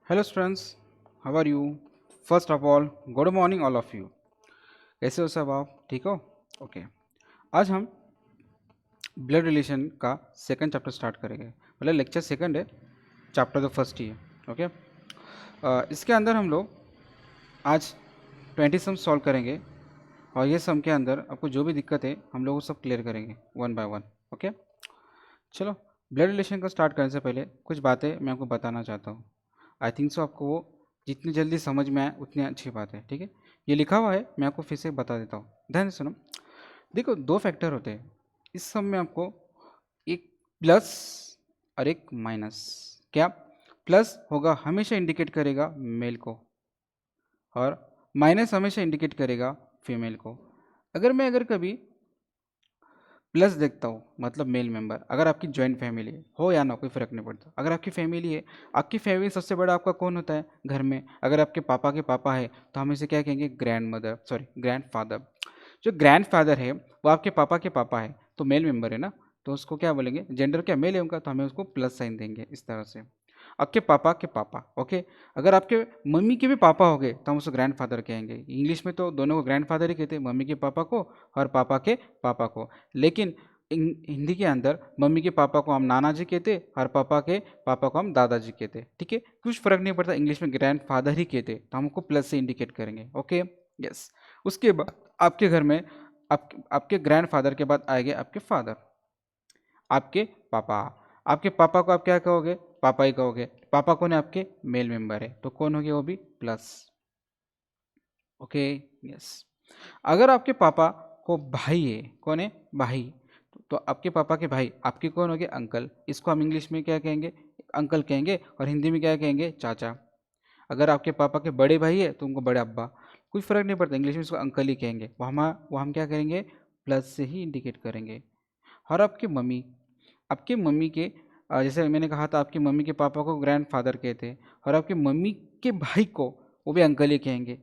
Hello students, how are you? First of all good morning all of you. कैसे हो सब? आप ठीक हो? ओके। आज हम ब्लड रिलेशन का सेकंड चैप्टर स्टार्ट करेंगे। मतलब लेक्चर सेकंड है, चैप्टर तो फर्स्ट ही है। ओके। इसके अंदर हम लोग आज 20 सम सॉल्व करेंगे और ये सम के अंदर आपको जो भी दिक्कत है हम लोग वो सब क्लियर करेंगे वन बाय वन। ओके, चलो। ब्लड रिलेशन का स्टार्ट करने से पहले कुछ बातें मैं आपको बताना चाहता हूँ। आई थिंक सो आपको वो जितनी जल्दी समझ में आए उतनी अच्छी बात है। ठीक है, ये लिखा हुआ है, मैं आपको फिर से बता देता हूँ, ध्यान से सुनो। देखो, दो फैक्टर होते हैं इस सब में आपको, एक प्लस और एक माइनस। क्या? प्लस होगा हमेशा इंडिकेट करेगा मेल को और माइनस हमेशा इंडिकेट करेगा फीमेल को। अगर कभी प्लस देखता हूँ मतलब मेल मेंबर, अगर आपकी जॉइंट फैमिली हो या ना कोई फर्क नहीं पड़ता। अगर आपकी फैमिली है, आपकी फैमिली सबसे बड़ा आपका कौन होता है घर में? अगर आपके पापा के पापा है तो हम इसे क्या कहेंगे? Grand mother, sorry grand father. जो ग्रैंड फादर है वो आपके पापा के पापा है तो मेल मेंबर है ना, तो उसको क्या बोलेंगे? जेंडर क्या मेल है उनका, तो हमें उसको प्लस साइन देंगे इस तरह से। आपके पापा के पापा, ओके। अगर आपके मम्मी के भी पापा हो गए तो हम उसको ग्रैंड फादर कहेंगे। इंग्लिश में तो दोनों को ग्रैंड फादर ही कहते हैं, मम्मी के पापा को और पापा के पापा को। लेकिन हिंदी के अंदर मम्मी के पापा को हम नाना जी कहते और पापा के पापा को हम दादाजी कहते। ठीक है, कुछ फर्क नहीं पड़ता, इंग्लिश में ग्रैंड फादर ही कहते, तो हमको प्लस से इंडिकेट करेंगे। Okay, yes. उसके बाद आपके घर में आपके ग्रैंड फादर के बाद आएंगे आपके फादर, आपके पापा। आपके पापा को आप क्या कहोगे? पापा ही कहोगे। पापा कौन है? आपके मेल मेंबर है, तो कौन हो गया? वो भी प्लस। Okay, yes. अगर आपके पापा को भाई है, कौन है? भाई। तो आपके पापा के भाई आपके कौन हो गए? अंकल। इसको हम इंग्लिश में क्या कहेंगे? अंकल कहेंगे और हिंदी में क्या कहेंगे? चाचा। अगर आपके पापा के बड़े भाई है तो उनको बड़े अब्बा। कुछ फर्क नहीं पड़ता, इंग्लिश में इसको अंकल ही कहेंगे। वो हम क्या करेंगे? प्लस से ही इंडिकेट करेंगे। और आपकी मम्मी, आपकी मम्मी के जैसे मैंने कहा था, आपकी मम्मी के पापा को ग्रैंड फादर कहते हैं और आपकी मम्मी के भाई को वो भी अंकल ही कहेंगे।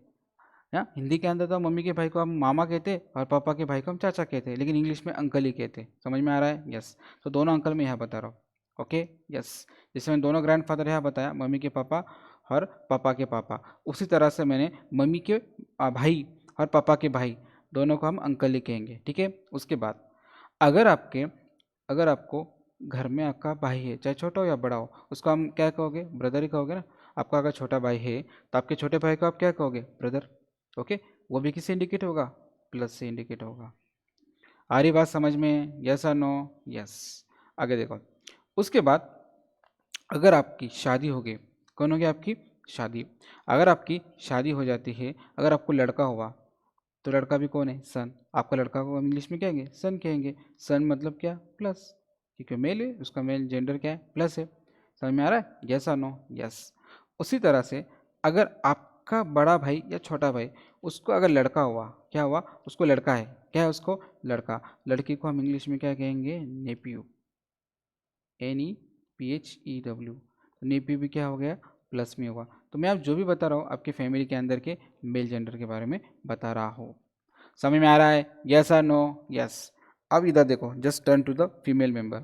हाँ, हिंदी के अंदर तो मम्मी के भाई को हम मामा कहते और पापा के भाई को हम चाचा कहते हैं, लेकिन इंग्लिश में अंकल ही कहते। समझ में आ रहा है? यस। तो दोनों अंकल मैं यहाँ बता रहा हूँ। Okay, yes. जैसे मैंने दोनों ग्रैंड फादर यहाँ बताया, मम्मी के पापा और पापा के पापा, उसी तरह से मैंने मम्मी के भाई और पापा के भाई दोनों को हम अंकल ही कहेंगे। ठीक है। उसके बाद अगर आपके अगर आपको घर में आपका भाई है, चाहे छोटा हो या बड़ा हो, उसको हम क्या कहोगे? ब्रदर ही कहोगे ना। आपका अगर छोटा भाई है तो आपके छोटे भाई को आप क्या कहोगे? ब्रदर। ओके, वो भी किससे इंडिकेट होगा? प्लस से इंडिकेट होगा। आ रही बात समझ में? यस और नो? यस। आगे देखो। उसके बाद अगर आपकी शादी हो गई, कौन हो गया? आपकी शादी। अगर आपकी शादी हो जाती है, अगर आपको लड़का हुआ तो लड़का भी कौन है? सन। आपका लड़का को हम इंग्लिश में कहेंगे सन कहेंगे। सन मतलब क्या? प्लस, क्योंकि मेल है, उसका मेल जेंडर क्या है? प्लस है। समझ में आ रहा है? यस और नो? यस। उसी तरह से अगर आपका बड़ा भाई या छोटा भाई, उसको अगर लड़का हुआ, क्या हुआ? उसको लड़का है, क्या है उसको? लड़का। लड़की को हम इंग्लिश में क्या कहेंगे? नेप्यू। NEPHEW। नेप्यू भी क्या हो गया? प्लस में होगा। तो मैं आप जो भी बता रहा हूँ आपके फैमिली के अंदर के मेल जेंडर के बारे में बता रहा हूँ। समझ में आ रहा है? यस और नो? यस। अब इधर देखो, just turn to the female member.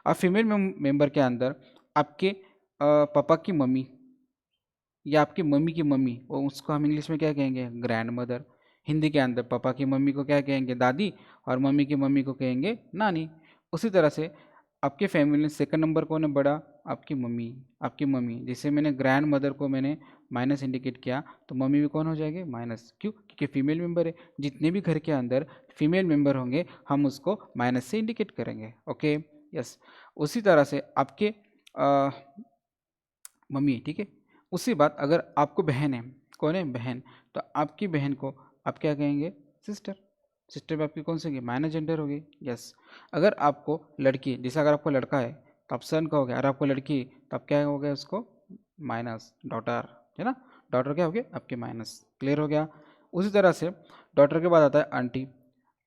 अब फीमेल मेंबर के अंदर आपके पापा की मम्मी या आपकी मम्मी की मम्मी, वो उसको हम इंग्लिश में क्या कहेंगे? Grand mother. हिंदी के अंदर पापा की मम्मी को क्या कहेंगे? दादी। और मम्मी की मम्मी को कहेंगे नानी। उसी तरह से आपके फैमिली में सेकंड नंबर कौन है बड़ा? आपकी मम्मी। आपकी मम्मी, जैसे मैंने ग्रैंड मदर को मैंने माइनस इंडिकेट किया, तो मम्मी भी कौन हो जाएगी? माइनस। क्यों? क्योंकि फीमेल मेंबर है। जितने भी घर के अंदर फीमेल मेंबर होंगे हम उसको माइनस से इंडिकेट करेंगे। Okay, yes. उसी तरह से आपके मम्मी, ठीक है। उसी बात अगर आपको बहन है, कौन है? बहन। तो आपकी बहन को आप क्या कहेंगे? सिस्टर। सिस्टर भी आपकी कौन सी होगी? माइनस जेंडर होगी। यस। अगर आपको लड़की, जैसे अगर आपको लड़का है तो आप सन कहोगे, अगर आपको लड़की तो आप क्या कहोगे उसको? माइनस। डॉटर, है ना। डॉटर क्या हो गया? आपके माइनस। क्लियर हो गया? उसी तरह से डॉटर के बाद आता है आंटी।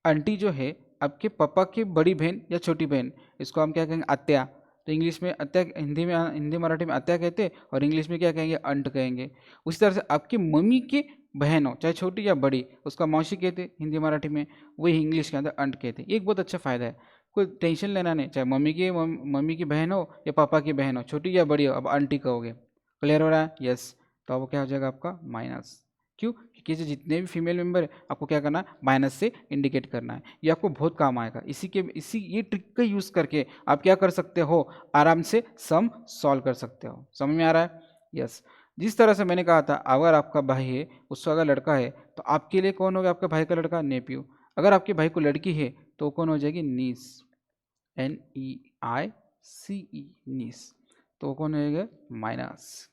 आंटी जो है आपके पापा की बड़ी बहन या छोटी बहन, इसको हम क्या कहेंगे? आत्या। तो इंग्लिश में आत्या, हिंदी मराठी में आत्या कहते हैं और इंग्लिश में क्या कहेंगे? अंट कहेंगे। उसी तरह से आपकी मम्मी की बहन हो, चाहे छोटी या बड़ी, उसका मौसी कहते हैं हिंदी मराठी में, वही इंग्लिश के अंदर अंट कहते हैं। एक बहुत अच्छा फ़ायदा है, कोई टेंशन लेना नहीं, चाहे मम्मी की बहन हो या पापा की बहन हो, छोटी या बड़ी हो, अब आंटी कहोगे। क्लियर हो रहा है? यस। तो अब क्या हो जाएगा आपका माइनस। क्यों? क्योंकि जो जितने भी फीमेल मेंबर है आपको क्या करना है, माइनस से इंडिकेट करना है। ये आपको बहुत काम आएगा। इसी ये ट्रिक का यूज़ करके आप क्या कर सकते हो, आराम से सम सॉल्व कर सकते हो। समझ में आ रहा है? यस। जिस तरह से मैंने कहा था, अगर आपका भाई है, उसका अगर लड़का है, तो आपके लिए कौन होगा? आपके भाई का लड़का नेप्यू। अगर आपके भाई को लड़की है तो कौन हो जाएगी? नीस। NEICE, नीस। तो कौन होएगा? माइनस।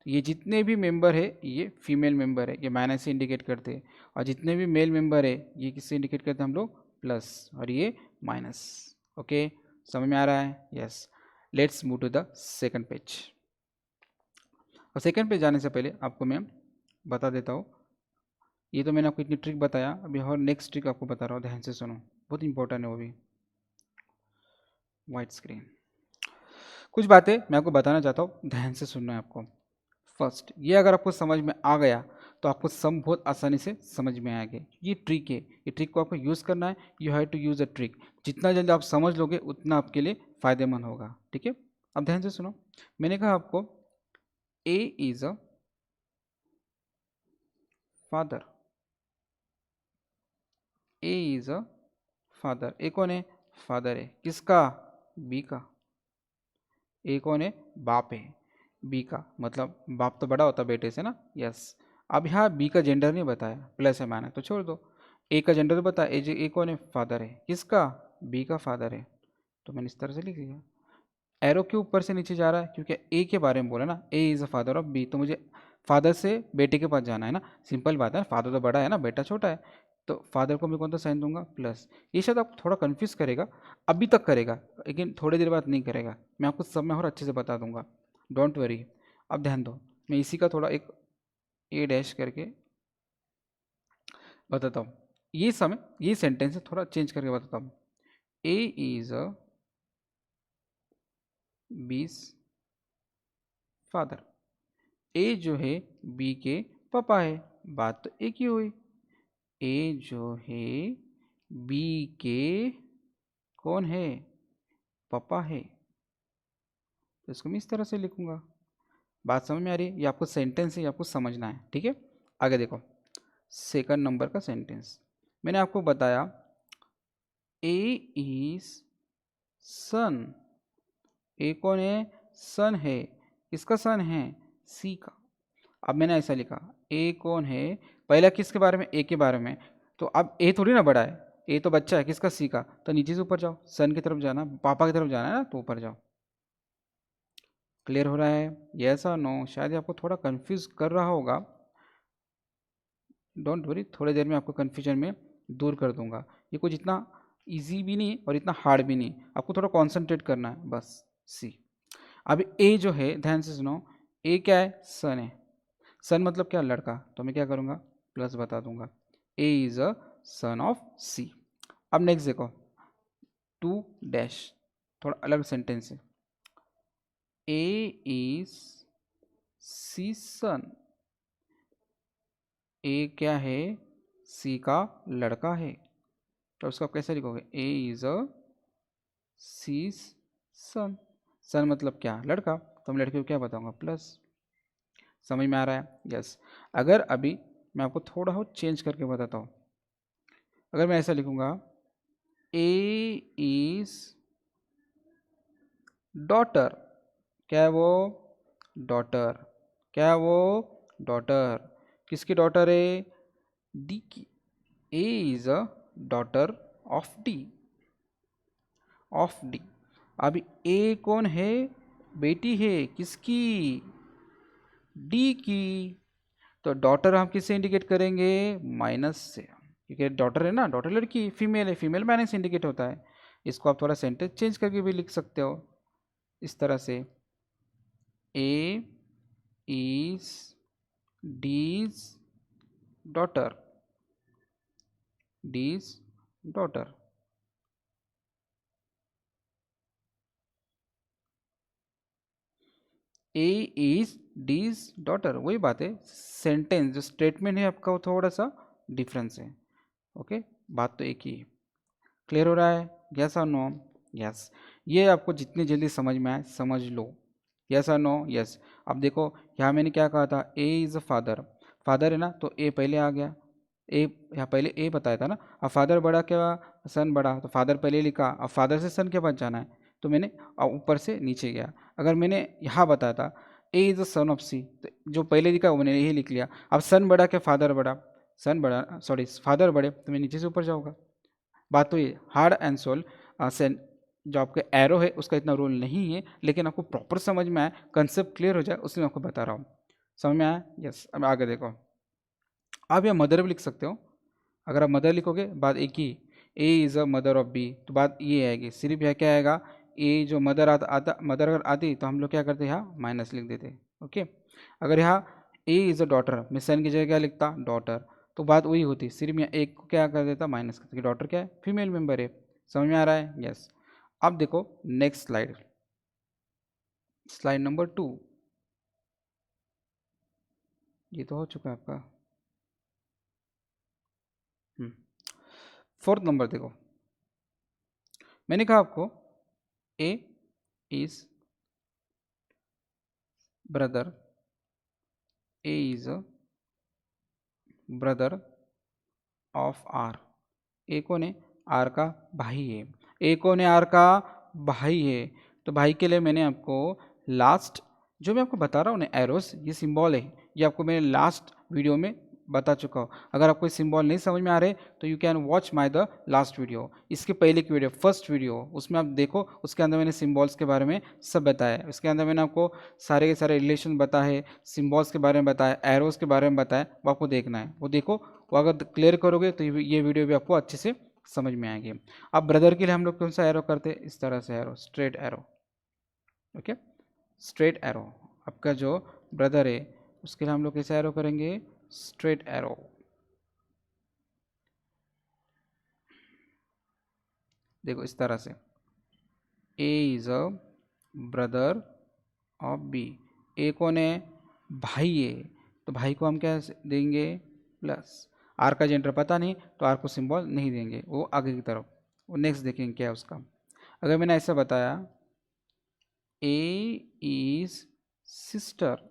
तो ये जितने भी मेंबर है ये फीमेल मेंबर है, ये माइनस से इंडिकेट करते हैं। और जितने भी मेल मेंबर है ये किससे इंडिकेट करते हैं हम लोग? प्लस, और ये माइनस। ओके, समझ में आ रहा है? Yes. Let's move to the second page. और सेकंड पेज जाने से पहले आपको मैं बता देता हूँ, ये तो मैंने आपको इतनी ट्रिक बताया, अभी और नेक्स्ट ट्रिक आपको बता रहा हूँ, ध्यान से सुनो, बहुत इंपॉर्टेंट है वो भी। White screen. कुछ बातें मैं आपको बताना चाहता हूँ, ध्यान से सुनना है आपको। फर्स्ट, ये अगर आपको समझ में आ गया तो आपको सम बहुत आसानी से समझ में आएगा। ये ट्रिक है, ये ट्रिक को आपको यूज़ करना है। You have to use a trick. जितना जल्दी आप समझ लोगे उतना आपके लिए फ़ायदेमंद होगा। ठीक है, अब ध्यान से सुनो। मैंने कहा आपको A is a father. A is a father. A कौन है? फादर है। किसका? बी का। ए कौन है? बाप है। बी का मतलब बाप तो बड़ा होता बेटे से ना। यस। अब यहाँ बी का जेंडर नहीं बताया, प्लस है माइनस तो छोड़ दो। ए का जेंडर बताया, ए कौन है? फादर है। किसका? बी का फादर है। तो मैंने इस तरह से लिख दिया। एरो के ऊपर से नीचे जा रहा है क्योंकि ए के बारे में बोला ना, A is a father of B, तो मुझे फादर से बेटे के पास जाना है ना। सिंपल बात है, फादर तो बड़ा है ना, बेटा छोटा है। तो फादर को मैं कौन सा साइन दूंगा? प्लस। ये शायद आपको थोड़ा कंफ्यूज करेगा, अभी तक करेगा, लेकिन थोड़ी देर बाद नहीं करेगा। मैं आपको सब में और अच्छे से बता दूंगा, डोंट वरी। अब ध्यान दो, मैं इसी का थोड़ा एक ए डैश करके बताता हूँ। ये सेंटेंस है, थोड़ा चेंज करके बताता हूँ। ए इज़ अ बीस फादर। ए जो है बी के पापा है। बात तो एक ही हुई। ए जो है बी के कौन है? पापा है। तो इसको मैं इस तरह से लिखूंगा। बात समझ में आ रही है? ये आपको सेंटेंस है, ये आपको समझना है। ठीक है, आगे देखो। सेकंड नंबर का सेंटेंस मैंने आपको बताया, ए इज सन। ए कौन है? सन है। किसका सन है? सी का। अब मैंने ऐसा लिखा, ए कौन है? पहला किसके बारे में? ए के बारे में। तो अब ए थोड़ी ना बड़ा है, ए तो बच्चा है। किसका? सी का। तो नीचे से ऊपर जाओ, सन की तरफ जाना, पापा की तरफ जाना है ना, तो ऊपर जाओ। क्लियर हो रहा है? यस और नो? शायद ये आपको थोड़ा कंफ्यूज कर रहा होगा, डोंट वरी, थोड़ी देर में आपको कन्फ्यूजन में दूर कर दूंगा। ये कुछ इतना इजी भी नहीं और इतना हार्ड भी नहीं, आपको थोड़ा कॉन्सेंट्रेट करना है बस। सी। अब ए जो है, ध्यान से सुनो, ए क्या है? सन है। सन मतलब क्या? लड़का। तो मैं क्या करूँगा? प्लस बता दूंगा। A is a son of C. अब नेक्स्ट देखो, टू डैश, थोड़ा अलग सेंटेंस है। ए इज सी सन। ए क्या है? सी का लड़का है। तो उसको आप कैसे लिखोगे? ए इज अ सी सन। सन मतलब क्या? लड़का। तो मैं लड़के को क्या बताऊंगा? प्लस। समझ में आ रहा है? यस। अगर अभी मैं आपको थोड़ा और चेंज करके बताता हूँ, अगर मैं ऐसा लिखूंगा, ए इज डॉटर। क्या है वो? डॉटर। क्या है वो? डॉटर। किसकी डॉटर है? डी की। A is a daughter of D. Of D. अभी ए कौन है? बेटी है। किसकी? डी की। तो डॉटर हम किससे इंडिकेट करेंगे? माइनस से, क्योंकि डॉटर है ना, डॉटर लड़की, फीमेल है, फीमेल माइनस इंडिकेट होता है। इसको आप थोड़ा सेंटेंस चेंज करके भी लिख सकते हो इस तरह से, A is D's daughter. D's daughter. A is D's daughter, वही बात है। सेंटेंस जो स्टेटमेंट है आपका वो थोड़ा सा डिफरेंस है। ओके, बात तो एक ही है। क्लियर हो रहा है? यस और नो? यस। ये आपको जितनी जल्दी समझ में आए समझ लो। यस और नो? यस। अब देखो यहाँ मैंने क्या कहा था, A is a father, father है ना, तो ए पहले आ गया, ए यहाँ पहले ए बताया था ना। अब फादर बड़ा क्या, सन बड़ा, तो फादर पहले लिखा, अब फादर से सन के पास जाना है, तो मैंने ऊपर से नीचे गया। अगर मैंने यहाँ बताया था A is the son of C, तो जो पहले लिखा वो मैंने यही लिख लिया। अब सन बड़ा क्या फादर बड़ा, सन बड़ा सॉरी फादर बड़े, तो मैं नीचे से ऊपर जाऊँगा। बात तो ये हार्ड एंड सोल सेन जो आपके एरो है उसका इतना रोल नहीं है, लेकिन आपको प्रॉपर समझ में आए, कंसेप्ट क्लियर हो जाए, उसमें आपको बता रहा हूँ। समझ में आया? यस। अब आगे देखो, आप यहाँ मदर भी लिख सकते हो। अगर आप मदर लिखोगे बात एक ही, A is a mother of B, तो बात ये आएगी। सिर्फ यहाँ क्या आएगा, ए जो मदर आता मदर अगर आती तो हम लोग क्या करते यहाँ माइनस लिख देते। ओके। अगर यहाँ ए इज़ अ डॉटर, मैं सन की जगह क्या लिखता डॉटर, तो बात वही होती, सिर्फ यहाँ एक को क्या कर देता माइनस कर देता। डॉटर क्या है, फीमेल मेंबर है। समझ में आ रहा है? यस। अब देखो नेक्स्ट स्लाइड, स्लाइड नंबर 2। ये तो हो चुका है आपका। फोर्थ नंबर देखो, मैंने कहा आपको A is brother, A is a brother of R. A कौन है, आर का भाई है। ए कौन है, आर का भाई है। तो भाई के लिए मैंने आपको लास्ट जो मैं आपको बता रहा हूँ ना एरोस, ये सिंबल है, ये आपको मैंने लास्ट वीडियो में बता चुका हूँ। अगर आपको सिंबल नहीं समझ में आ रहे तो you can watch my the last video, इसके पहले की वीडियो फर्स्ट वीडियो, उसमें आप देखो, उसके अंदर मैंने सिंबल्स के बारे में सब बताया। उसके अंदर मैंने आपको सारे के सारे रिलेशन बताए, सिंबल्स के बारे में बताया, एरोस के बारे में बताया, वो आपको देखना है, वो देखो। वो अगर क्लियर करोगे तो ये वीडियो भी आपको अच्छे से समझ में आएगी। अब ब्रदर के लिए हम लोग कौन सा एरो करते हैं, इस तरह से arrow, straight arrow. Okay, straight arrow. आपका जो ब्रदर है उसके लिए हम लोग कैसे एरो करेंगे, स्ट्रेट एरो। देखो इस तरह से, A is a brother of B. A कौन है, भाई है, तो भाई को हम क्या देंगे प्लस। आर का जेंडर पता नहीं तो आर को सिंबल नहीं देंगे, वो आगे की तरफ, वो नेक्स्ट देखेंगे क्या है उसका। अगर मैंने ऐसा बताया ए इज सिस्टर,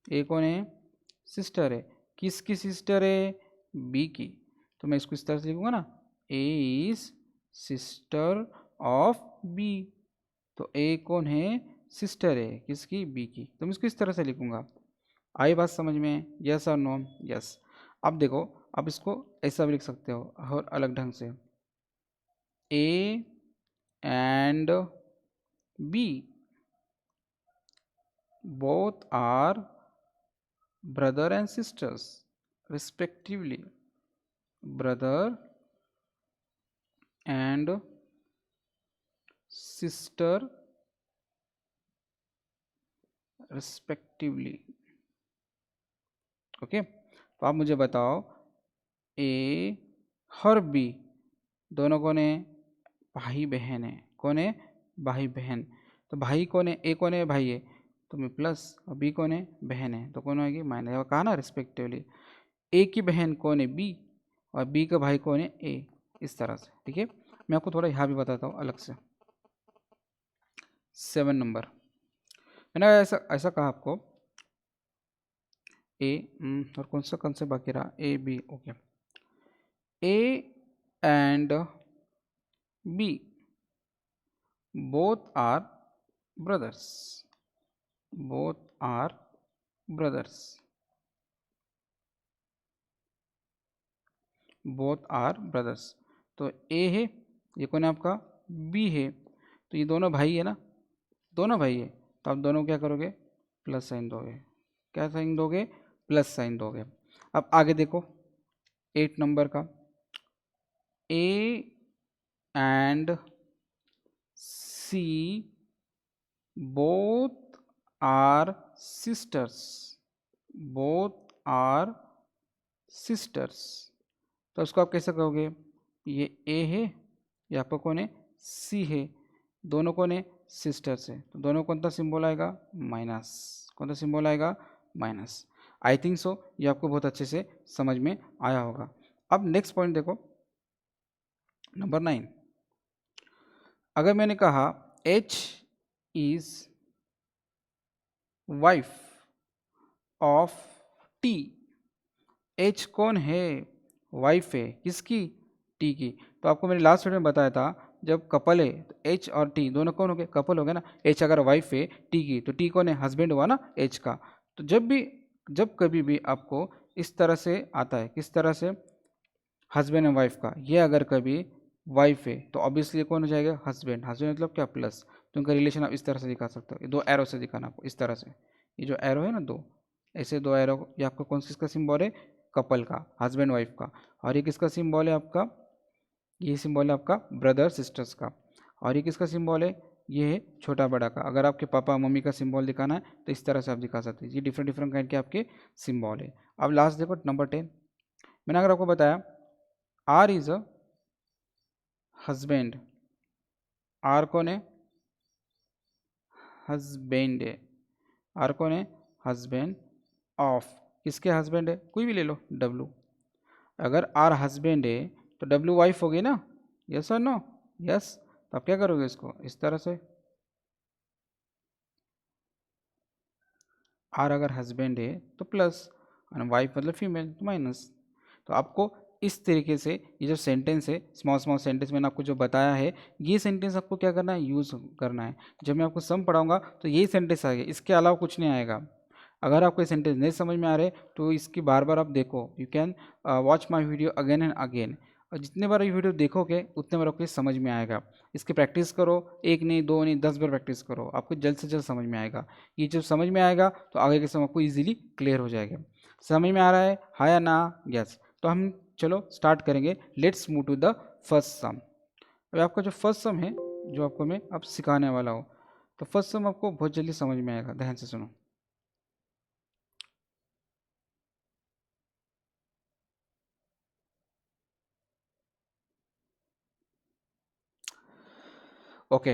ए कौन है, सिस्टर है। किसकी सिस्टर है, बी की, तो मैं इसको इस तरह से लिखूंगा ना, A is sister of B. तो ए कौन है, सिस्टर है किसकी, बी की, तो मैं इसको इस तरह से लिखूंगा। आई बात समझ में, यस और नो? यस। अब देखो, अब इसको ऐसा भी लिख सकते हो और अलग ढंग से, A and B both are brother and sisters respectively, brother and sister respectively। Okay, तो आप मुझे बताओ ए और बी दोनों कौन है, भाई बहन है। कौन है, भाई बहन। तो भाई कौन है, ए कौन है, भाई है, तो मैं प्लस, और बी कौन है, बहन है, तो कौन होगी माइनस। कहा ना रिस्पेक्टिवली। ए की बहन कौन है, बी, और बी का भाई कौन है, ए। इस तरह से, ठीक है। मैं आपको थोड़ा यहाँ भी बताता हूँ अलग से। 7 नंबर, मैंने ऐसा ऐसा कहा आपको ए, और कौन सा कंसेप्ट बाकी रहा, A B. Okay, A and B both are brothers, both are brothers, both are brothers. तो ए है, ये कौन है आपका, बी है, तो ये दोनों भाई है ना, दोनों भाई है, तो आप दोनों क्या करोगे, प्लस साइन दोगे। क्या साइन दोगे, प्लस साइन दोगे। अब आगे देखो 8 नंबर का, A and C both are sisters, both are sisters. तो उसको आप कैसे कहोगे, ये ए है, ये आपका कौन है, सी है, दोनों कौन है, सिस्टर्स है, तो दोनों कौन सा सिंबल आएगा, माइनस। कौन सा सिंबल आएगा, माइनस। आई थिंक सो ये आपको बहुत अच्छे से समझ में आया होगा। अब नेक्स्ट पॉइंट देखो, नंबर 9। अगर मैंने कहा H is wife of T. H कौन है? वाइफ है किसकी? टी की। तो आपको मैंने लास्ट वीडियो में बताया था, जब कपल है तो एच और टी दोनों कौन हो गए? कपल हो गए ना। एच अगर वाइफ है टी की, तो टी कौन है? हस्बैंड हुआ ना एच का। तो जब कभी भी आपको इस तरह से आता है, किस तरह से? हस्बैंड एंड वाइफ का, ये अगर कभी वाइफ है तो ऑब्वियसली कौन हो जाएगा? हस्बैंड। हस्बैंड मतलब क्या? प्लस। तो उनका रिलेशन आप इस तरह से दिखा सकते हो, ये दो एरो से दिखाना आपको इस तरह से। ये जो एरो है ना दो, ऐसे दो एरो, ये आपका कौन सा किसका सिंबल है? कपल का, हस्बैंड वाइफ का। और ये किसका सिंबल है आपका? ये सिंबल है आपका ब्रदर सिस्टर्स का। और ये किसका सिंबल है? ये है छोटा बड़ा का। अगर आपके पापा मम्मी का सिंबल दिखाना है तो इस तरह से आप दिखा सकते हैं। ये डिफरेंट डिफरेंट काइंड के आपके सिंबल है। अब लास्ट देखो नंबर 10। मैंने अगर आपको बताया R is a husband. R कौन है? हस्बैंड है। आर कौन है? Husband of. किसके हस्बैंड है? कोई भी ले लो, डब्लू। अगर आर हस्बैंड है तो डब्लू वाइफ होगी ना? यस और नो? यस। तो आप क्या करोगे इसको इस तरह से? आर अगर हस्बैंड है तो प्लस, और वाइफ मतलब फीमेल तो माइनस। तो आपको इस तरीके से ये जो सेंटेंस है, स्मॉल स्मॉल सेंटेंस मैंने आपको जो बताया है, ये सेंटेंस आपको क्या करना है? यूज़ करना है। जब मैं आपको सम पढ़ाऊंगा तो यही सेंटेंस आएगा, इसके अलावा कुछ नहीं आएगा। अगर आपको ये सेंटेंस नहीं समझ में आ रहे तो इसकी बार बार आप देखो। You can watch my video again and again. और जितने बार ये वीडियो देखोगे उतने बार आपको ये समझ में आएगा। इसकी प्रैक्टिस करो, एक नहीं दो नहीं 10 बार प्रैक्टिस करो, आपको जल्द से जल्द समझ में आएगा। ये जब समझ में आएगा तो आगे के समय आपको ईजिली क्लियर हो जाएगा। समझ में आ रहा है हाँ या ना? यस। तो हम चलो स्टार्ट करेंगे। Let's move to the first sum. अब आपका जो फर्स्ट सम है, जो आपको मैं अब सिखाने वाला हूँ, तो फर्स्ट सम आपको बहुत जल्दी समझ में आएगा। ध्यान से सुनो। ओके,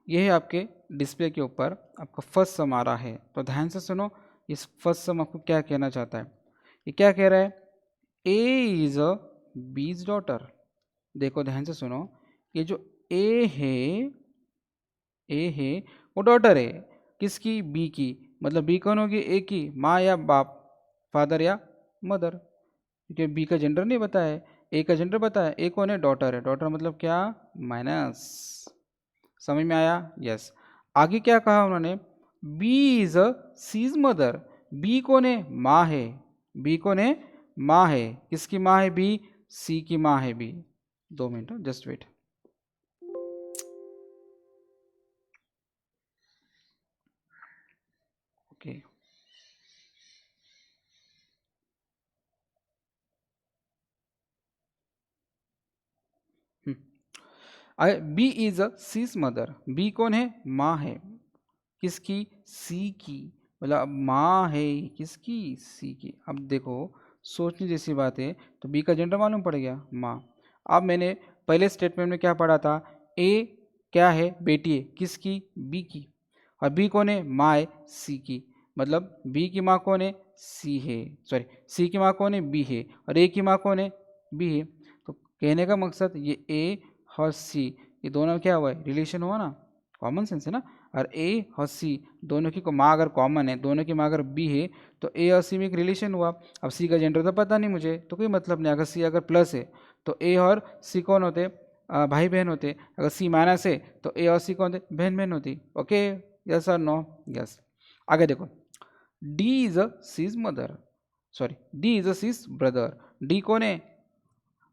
ये है आपके डिस्प्ले के ऊपर आपका फर्स्ट सम आ रहा है। तो ध्यान से सुनो, इस फर्स्ट सम आपको क्या कहना चाहता है। ये क्या कह रहा है? ए इज अ बीज डॉटर। देखो ध्यान से सुनो, ये जो ए है, ए है वो डॉटर है किसकी? बी की। मतलब बी कौन होगी? ए की माँ या बाप, फादर या मदर। क्योंकि बी का जेंडर नहीं बताया है, ए का जेंडर बताया। ए कौन है? डॉटर है। डॉटर मतलब क्या? माइनस। समझ में आया? यस। आगे क्या कहा उन्होंने? B is a C's mother. B कौन है? माँ है। बी कौन है? माँ है। किसकी माँ है? बी। सी की माँ है B. 2 minute, just wait. Okay. B is a C's mother. B कौन है? माँ है। किसकी? सी की। मतलब माँ है किसकी? सी की। अब देखो, सोचने जैसी बात है। तो बी का जेंडर मालूम पड़ गया, माँ। अब मैंने पहले स्टेटमेंट में क्या पढ़ा था? ए क्या है? बेटी है किसकी? बी की। और बी कौन है? माँ है सी की। मतलब बी की माँ कौन है? सी है। सॉरी, सी की माँ कौन है? बी है। और ए की माँ कौन है? बी है। तो कहने का मकसद ये ए और सी, ये दोनों क्या हुआ है? रिलेशन हुआ ना। कॉमन सेंस है ना। और ए और सी दोनों की माँ अगर कॉमन है, दोनों की माँ अगर बी है, तो ए और सी में एक रिलेशन हुआ। अब सी का जेंडर तो पता नहीं मुझे, तो कोई मतलब नहीं। अगर सी अगर प्लस है तो ए और सी कौन होते? भाई बहन होते। अगर सी माइनस है तो ए और सी कौन होते? बहन बहन होती। ओके, यस और नो? यस। आगे देखो, D is a C's mother, sorry D is a C's brother. D कौन है?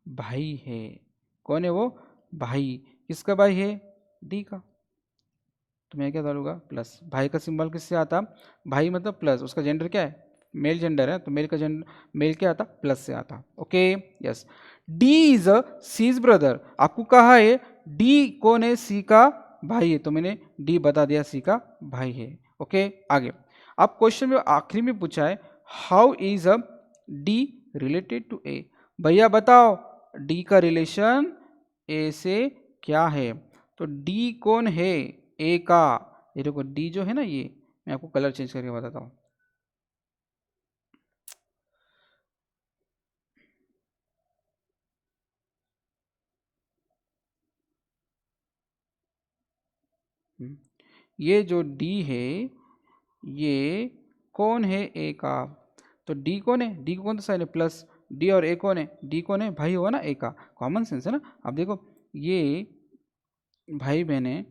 भाई है। कौन है वो? भाई। किसका भाई है? डी का। तो मैं क्या डालूंगा? प्लस। भाई का सिंबल किससे आता? भाई मतलब प्लस। उसका जेंडर क्या है? मेल जेंडर है, तो मेल का जेंडर मेल क्या आता? प्लस से आता। Okay, yes. D is a C's brother. आपको कहा है डी कौन है? सी का भाई है, तो मैंने डी बता दिया सी का भाई है। ओके, आगे। अब क्वेश्चन में आखिरी में पूछा है how is a D related to A. भैया बताओ डी का रिलेशन ए से क्या है? तो डी कौन है? ए का। ये देखो डी जो है ना, ये मैं आपको कलर चेंज करके बताता हूँ। ये जो डी है, ये कौन है ए का, तो डी कौन है, डी कौन सा साइन है प्लस, डी और ए कौन है, डी कौन है भाई होगा ना ए का, कॉमन सेंस है ना। अब देखो ये भाई बहन है,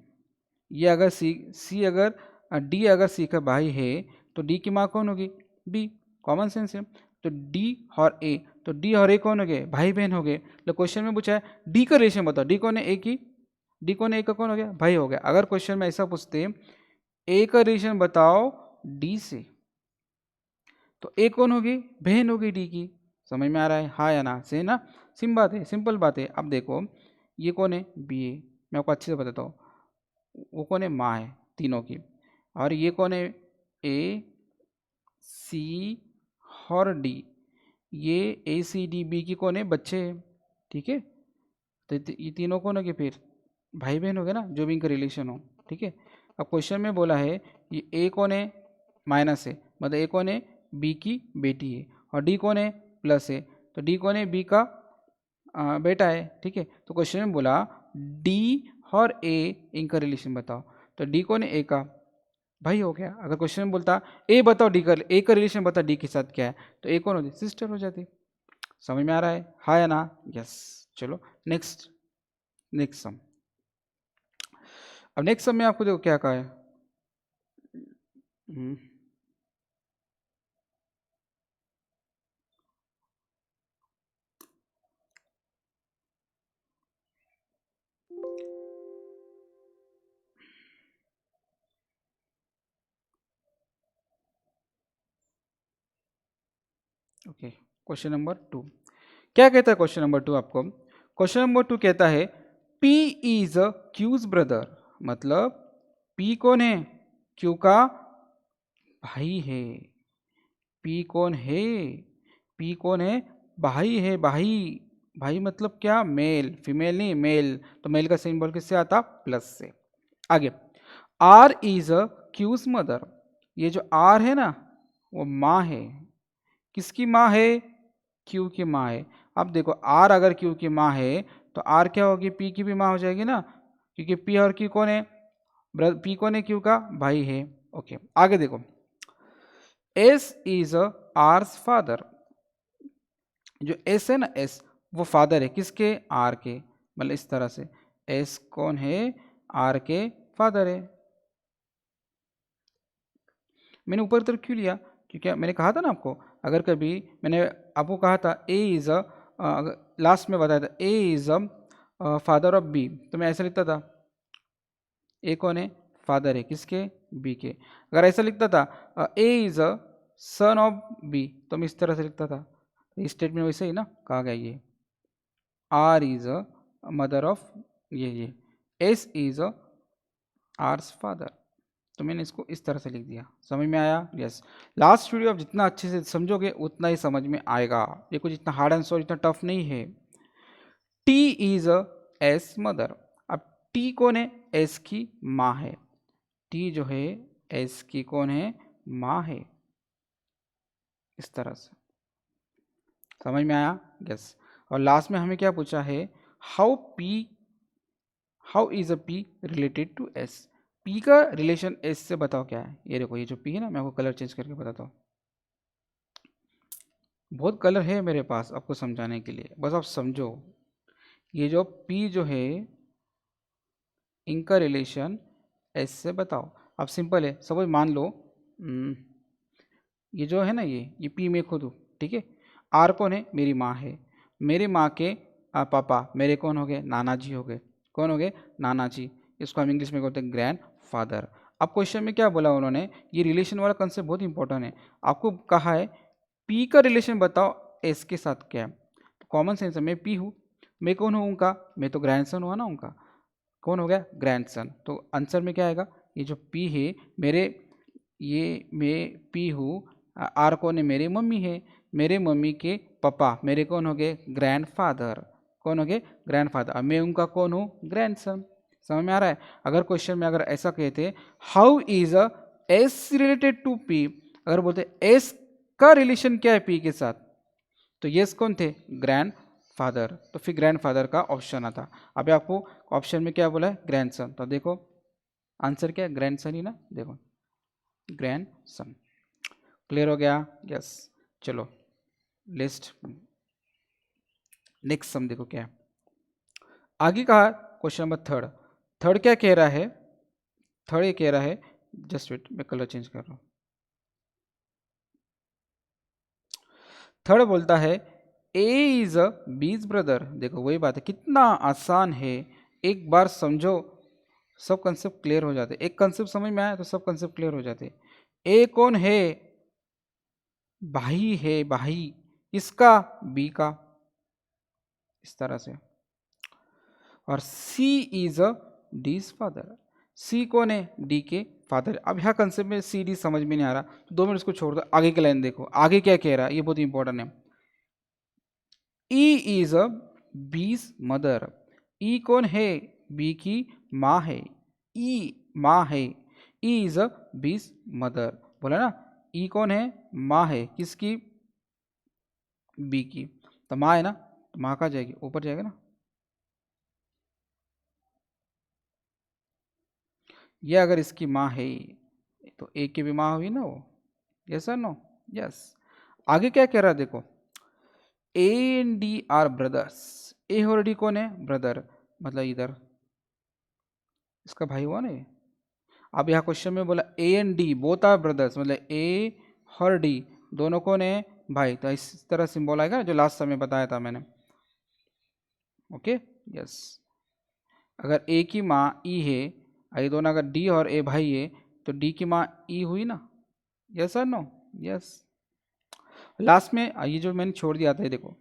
ये अगर सी अगर डी अगर सी का भाई है तो डी की माँ कौन होगी, बी, कॉमन सेंस है। तो डी और ए, तो डी और ए कौन हो गए, भाई बहन हो गए। तो क्वेश्चन में पूछा है डी का रिलेशन बताओ, डी कौन है ए की, डी कौन है ए का, कौन हो गया भाई हो गया। अगर क्वेश्चन में ऐसा पूछते ए का रिलेशन बताओ डी से, तो ए कौन होगी, बहन होगी डी की। समझ में आ रहा है हाँ या ना, से ना, सिम बात है, सिंपल बात है। अब देखो ये कौन है, बी ए, मैं आपको अच्छे से बताता हूँ, वो कौन है, माँ है तीनों की। और ये कौन है, ए सी और डी, ये ए सी डी बी की कौन है, बच्चे हैं, ठीक है। तो ये तीनों कौन हो गए फिर, भाई बहन हो गए ना, जो भी इनका रिलेशन हो, ठीक है। अब क्वेश्चन में बोला है ये ए कौन है, माइनस है, मतलब ए कौन है, बी की बेटी है, और डी कौन है, प्लस है, तो डी कौन है, बी का बेटा है, ठीक है। तो क्वेश्चन में बोला डी और ए इनका रिलेशन बताओ, तो डी कौन है, ए का भाई हो गया। अगर क्वेश्चन में बोलता ए बताओ डी का, ए का रिलेशन बता डी के साथ क्या है, तो ए कौन होती, सिस्टर हो जाती। समझ में आ रहा है हाँ या ना, यस। चलो नेक्स्ट, नेक्स्ट सम। अब नेक्स्ट सम में आपको देखो क्या कहा है, ओके क्वेश्चन नंबर 2 क्या कहता है, क्वेश्चन नंबर 2 आपको, क्वेश्चन नंबर 2 कहता है P is a Q's brother, मतलब P कौन है, Q का भाई है। P कौन है, P कौन है, भाई है, भाई, भाई मतलब क्या, मेल, फीमेल नहीं मेल, तो मेल का सिंबल किससे आता, प्लस से। आगे R is a Q's mother, ये जो R है ना वो माँ है, किसकी माँ है, क्यू की माँ है। अब देखो आर अगर क्यू की माँ है तो आर क्या होगी, पी की भी माँ हो जाएगी ना, क्योंकि पी और क्यू कौन है, पी कौन है, क्यू का भाई है। ओके आगे देखो, एस इज आर्स फादर, जो एस है ना, एस वो फादर है किसके, आर के, मतलब इस तरह से एस कौन है, आर के फादर है। मैंने ऊपर तरफ क्यों लिया, क्योंकि मैंने कहा था ना आपको, अगर कभी मैंने आपको कहा था ए इज़ अ, लास्ट में बताया था A is a father of B, तो मैं ऐसा लिखता था, ए कौन है, फादर है किसके, बी के। अगर ऐसा लिखता था A is a son of B, तो मैं इस तरह से लिखता था। स्टेटमेंट वैसे ही ना कहा गया, ये R is a mother of, ये S is a R's father, तो मैंने इसको इस तरह से लिख दिया। समझ में आया, यस। लास्ट वीडियो आप जितना अच्छे से समझोगे उतना ही समझ में आएगा, ये कुछ इतना हार्ड एंड सॉल्व इतना टफ नहीं है। T is a S mother, अब टी कौन है, एस की माँ है, टी जो है एस की कौन है, माँ है, इस तरह से। समझ में आया, यस। और लास्ट में हमें क्या पूछा है, how P, how is a P related to S, P का रिलेशन एस से बताओ क्या है। ये देखो ये जो पी है ना, मैं आपको कलर चेंज करके बताता हूँ, बहुत कलर है मेरे पास आपको समझाने के लिए, बस आप समझो। ये जो पी जो है इनका रिलेशन एस से बताओ। अब सिंपल है, सपोज मान लो ये जो है ना, ये पी में खुद हूँ, ठीक है। आर कौन है, मेरी माँ है, मेरी माँ के पापा मेरे कौन हो गए, नाना जी हो गए, कौन हो गए, नाना जी, इसको हम इंग्लिश में बोलते हैं ग्रैंड फादर। अब क्वेश्चन में क्या बोला उन्होंने, ये रिलेशन वाला कंसेप्ट बहुत इंपॉर्टेंट है, आपको कहा है पी का रिलेशन बताओ एस के साथ क्या है। तो कॉमन सेंस है, मैं पी हूँ, मैं कौन हूँ उनका, मैं तो ग्रैंडसन हुआ ना उनका, कौन हो गया, ग्रैंडसन। तो आंसर में क्या आएगा, ये जो पी है मेरे, ये मैं पी हूँ, आर कौन है, मेरी मम्मी है, मेरे मम्मी के पापा मेरे कौन हो गए, ग्रैंड फादर, कौन हो गए, ग्रैंड फादर, और मैं उनका कौन हूँ, ग्रैंडसन। समझ में आ रहा है। अगर क्वेश्चन में अगर ऐसा कहते how is a S related to P, अगर बोलते एस का रिलेशन क्या है पी के साथ, तो यस कौन थे, ग्रैंड फादर, तो फिर ग्रैंड फादर का ऑप्शन आता। अभी आपको ऑप्शन में क्या बोला है, ग्रैंडसन, तो देखो आंसर क्या है, ग्रैंडसन ही ना, देखो ग्रैंडसन। क्लियर हो गया? यस। चलो लिस्ट नेक्स्ट सम देखो क्या है आगे कहा। Question number third. थर्ड क्या कह रहा है? थर्ड ये कह रहा है, जस्ट वेट मैं कलर चेंज कर रहा हूं। थर्ड बोलता है ए इज अ बीज ब्रदर। देखो वही बात है, कितना आसान है, एक बार समझो सब कंसेप्ट क्लियर हो जाते। एक कंसेप्ट समझ में आया तो सब कंसेप्ट क्लियर हो जाते। ए कौन है? भाई है, भाई इसका, बी का, इस तरह से। और सी इज अ डीज फादर। सी कौन है? डी के फादर। अब यह कंसेप्ट में सी डी समझ में नहीं आ रहा तो 2 मिनट इसको छोड़ दो, आगे की लाइन देखो आगे क्या कह रहा है, ये बहुत इंपॉर्टेंट है। ई इज अ बीज मदर। ई कौन है? बी की माँ है। ई माँ है। ई इज अ बीज मदर। बोला ना, ई कौन है? माँ है, किसकी? बी की। तो माँ है ना, तो माँ कहाँ जाएगी? ऊपर जाएगा ना। ये अगर इसकी माँ है तो ए की भी माँ हुई ना वो। यस और नो? यस। आगे क्या कह रहा है देखो, A and D are brothers. A और डी कौन है? ब्रदर, मतलब इधर इसका भाई हुआ ना ये। अब यहाँ क्वेश्चन में बोला A and D both are brothers, मतलब ए और डी दोनों कौन है? भाई। तो इस तरह सिंबल आएगा जो लास्ट समय बताया था मैंने। Okay yes. अगर ए की माँ ई है, ये दोनों अगर डी और ए भाई है तो डी की माँ ई हुई ना। यस और नो? यस। लास्ट में ये जो मैंने छोड़ दिया था, ये देखो,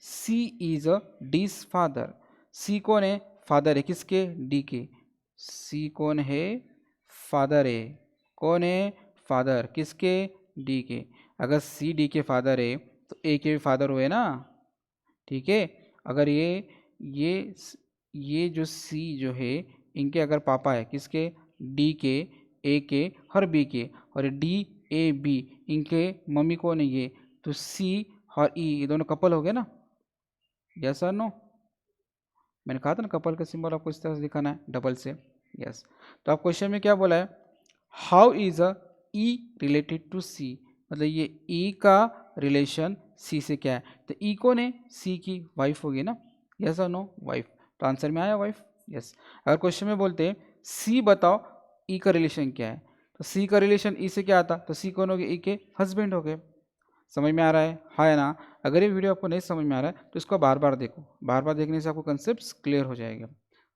सी इज अ डीज फादर। सी कौन है? फादर है, किसके? डी के। सी कौन है? फादर है। कौन है? फादर, किसके? डी के। अगर सी डी के फादर है तो ए के भी फादर हुए ना। ठीक है। अगर ये ये जो सी जो है, इनके अगर पापा है, किसके? डी के, ए के और बी के। और डी ए बी इनके मम्मी कौन है? ये। तो सी और ई ये दोनों कपल हो गए ना। यस और नो? मैंने कहा था ना कपल का सिंबल आपको इस तरह से दिखाना है, डबल से। यस। तो आप क्वेश्चन में क्या बोला है? How is a E related to C. मतलब ये ई का रिलेशन सी से क्या है? तो ई कौन है? सी की वाइफ होगी ना। यस और नो? वाइफ। तो आंसर में आया वाइफ। यस। अगर क्वेश्चन में बोलते हैं सी बताओ ई का रिलेशन क्या है, तो सी का रिलेशन ई से क्या आता? तो सी कौन हो गए? ई के हस्बैंड हो गए। समझ में आ रहा है? हाँ या ना? अगर ये वीडियो आपको नहीं समझ में आ रहा है तो इसको बार बार देखो, बार बार देखने से आपको कंसेप्ट क्लियर हो जाएगा।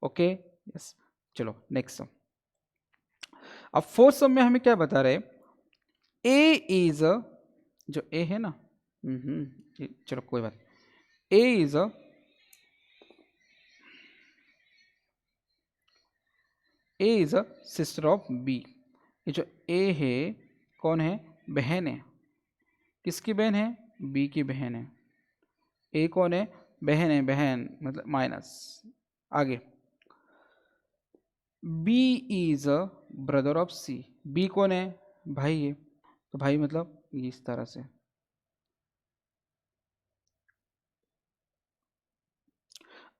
Okay yes. चलो नेक्स्ट सम। अब फोर्थ सम में हमें क्या बता रहे? ए इज अ, जो ए है ना, चलो कोई बात। A is a, A is a sister of B. ये जो ए है कौन है? बहन है। किसकी बहन है? बी की बहन है। ए कौन है? बहन है, बहन मतलब माइनस। आगे B is a brother of C. B कौन है? भाई है। तो भाई मतलब ये इस तरह से।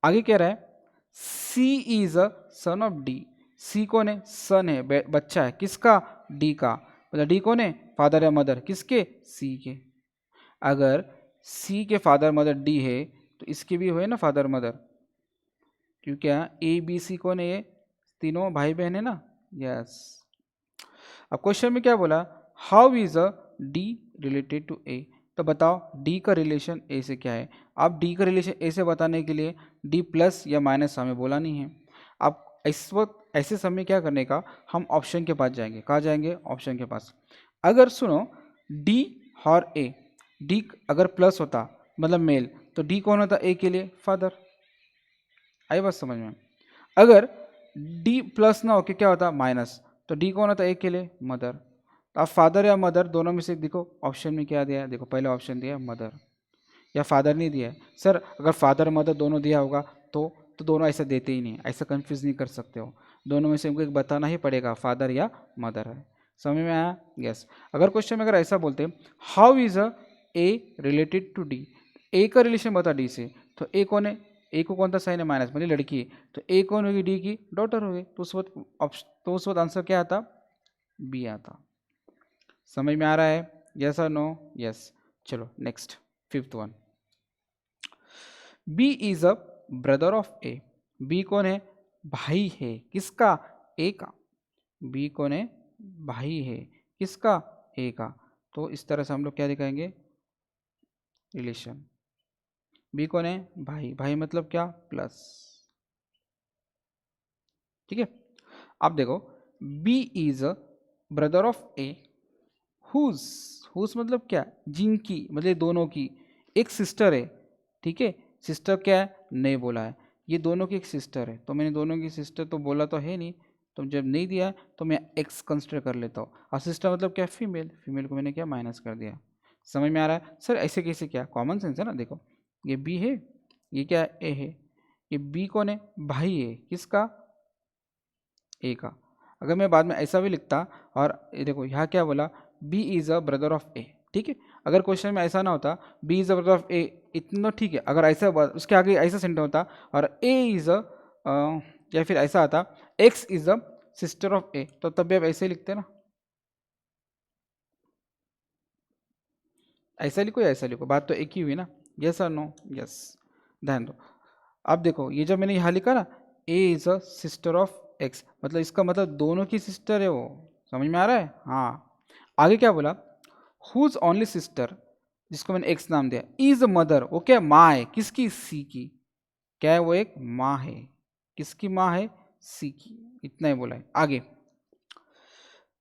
आगे कह रहा है C is a son of D. C कौन है? सन है, बच्चा है, किसका? डी का। मतलब डी कौन है? फादर या मदर, किसके? सी के। अगर सी के फादर मदर डी है तो इसके भी हुए ना फादर मदर, क्योंकि क्या ए बी सी कौन है? ये तीनों भाई बहन है ना। यस। अब क्वेश्चन में क्या बोला? How is a D related to A. तो बताओ डी का रिलेशन ए से क्या है। अब डी का रिलेशन ए से बताने के लिए डी प्लस या माइनस हमें बोला नहीं है। अब इस वक्त ऐसे समय क्या करने का, हम ऑप्शन के पास जाएंगे। कहाँ जाएंगे? ऑप्शन के पास। अगर सुनो डी और ए, डी अगर प्लस होता मतलब मेल, तो डी कौन होता? ए के लिए फादर। आई बात समझ में? अगर डी प्लस ना होके क्या होता? माइनस, तो डी कौन होता? ए के लिए मदर। तो आप फादर या मदर दोनों में से देखो ऑप्शन में क्या दिया है। देखो पहले ऑप्शन दिया है मदर, या फादर नहीं दिया है। सर अगर फादर मदर दोनों दिया होगा तो दोनों ऐसा देते ही नहीं, ऐसा कंफ्यूज नहीं कर सकते हो। दोनों में से हमको एक बताना ही पड़ेगा, फादर या मदर है। समझ में आया? यस। अगर क्वेश्चन में अगर ऐसा बोलते how is a A related to D, A का रिलेशन बता डी से, तो ए कौन है? ए को कौन सा साइन है? माइनस, मतलब लड़की है। तो ए कौन होगी? डी की डॉटर होगी। तो उस वक्त आंसर क्या आता? बी आता। समझ में आ रहा है? यस और नो? यस। चलो next, fifth one. B is a brother of A. B कौन है? भाई है। किसका? ए का। बी कौन है? भाई है। किसका? ए का। तो इस तरह से हम लोग क्या दिखाएंगे? रिलेशन। बी कौन है? भाई। भाई मतलब क्या? प्लस। ठीक है। अब देखो, B is a brother of A whose. Whose मतलब क्या? जिनकी, मतलब दोनों की एक सिस्टर है। ठीक है। सिस्टर क्या है? नहीं बोला है। ये दोनों की एक सिस्टर है, तो मैंने दोनों की सिस्टर तो बोला तो है नहीं, तो जब नहीं दिया है तो मैं एक्स कंसिडर कर लेता हूँ। और सिस्टर मतलब क्या? फीमेल। फीमेल को मैंने क्या? माइनस कर दिया। समझ में आ रहा है? सर ऐसे कैसे? क्या कॉमन सेंस है ना। देखो, ये बी है, ये क्या है? ए है। ये बी कौन है? भाई है। किसका? ए का। अगर मैं बाद में ऐसा भी लिखता, और ये देखो यहाँ क्या बोला? B is a brother of A. ठीक है। अगर क्वेश्चन में ऐसा ना होता B is a brother of A, इतना ठीक है। अगर ऐसा उसके आगे ऐसा सेंटेंस होता और ए इज अ, या फिर ऐसा आता X is a sister of A, तो तब भी आप ऐसे ही लिखते ना। ऐसा लिखो या ऐसा लिखो, बात तो एक ही हुई ना। यस और नो? यस। ध्यान दो। अब देखो, ये जो मैंने यहाँ लिखा ना, A is a sister of X, मतलब इसका मतलब दोनों की सिस्टर है वो। समझ में आ रहा है? हाँ। आगे क्या बोला? हुज ओनली सिस्टर, जिसको मैंने एक्स नाम दिया, इज मदर, वो क्या? माँ है। किसकी? सी की। क्या है? वो एक माँ है। किसकी माँ है? सी की। इतना ही बोला है। आगे,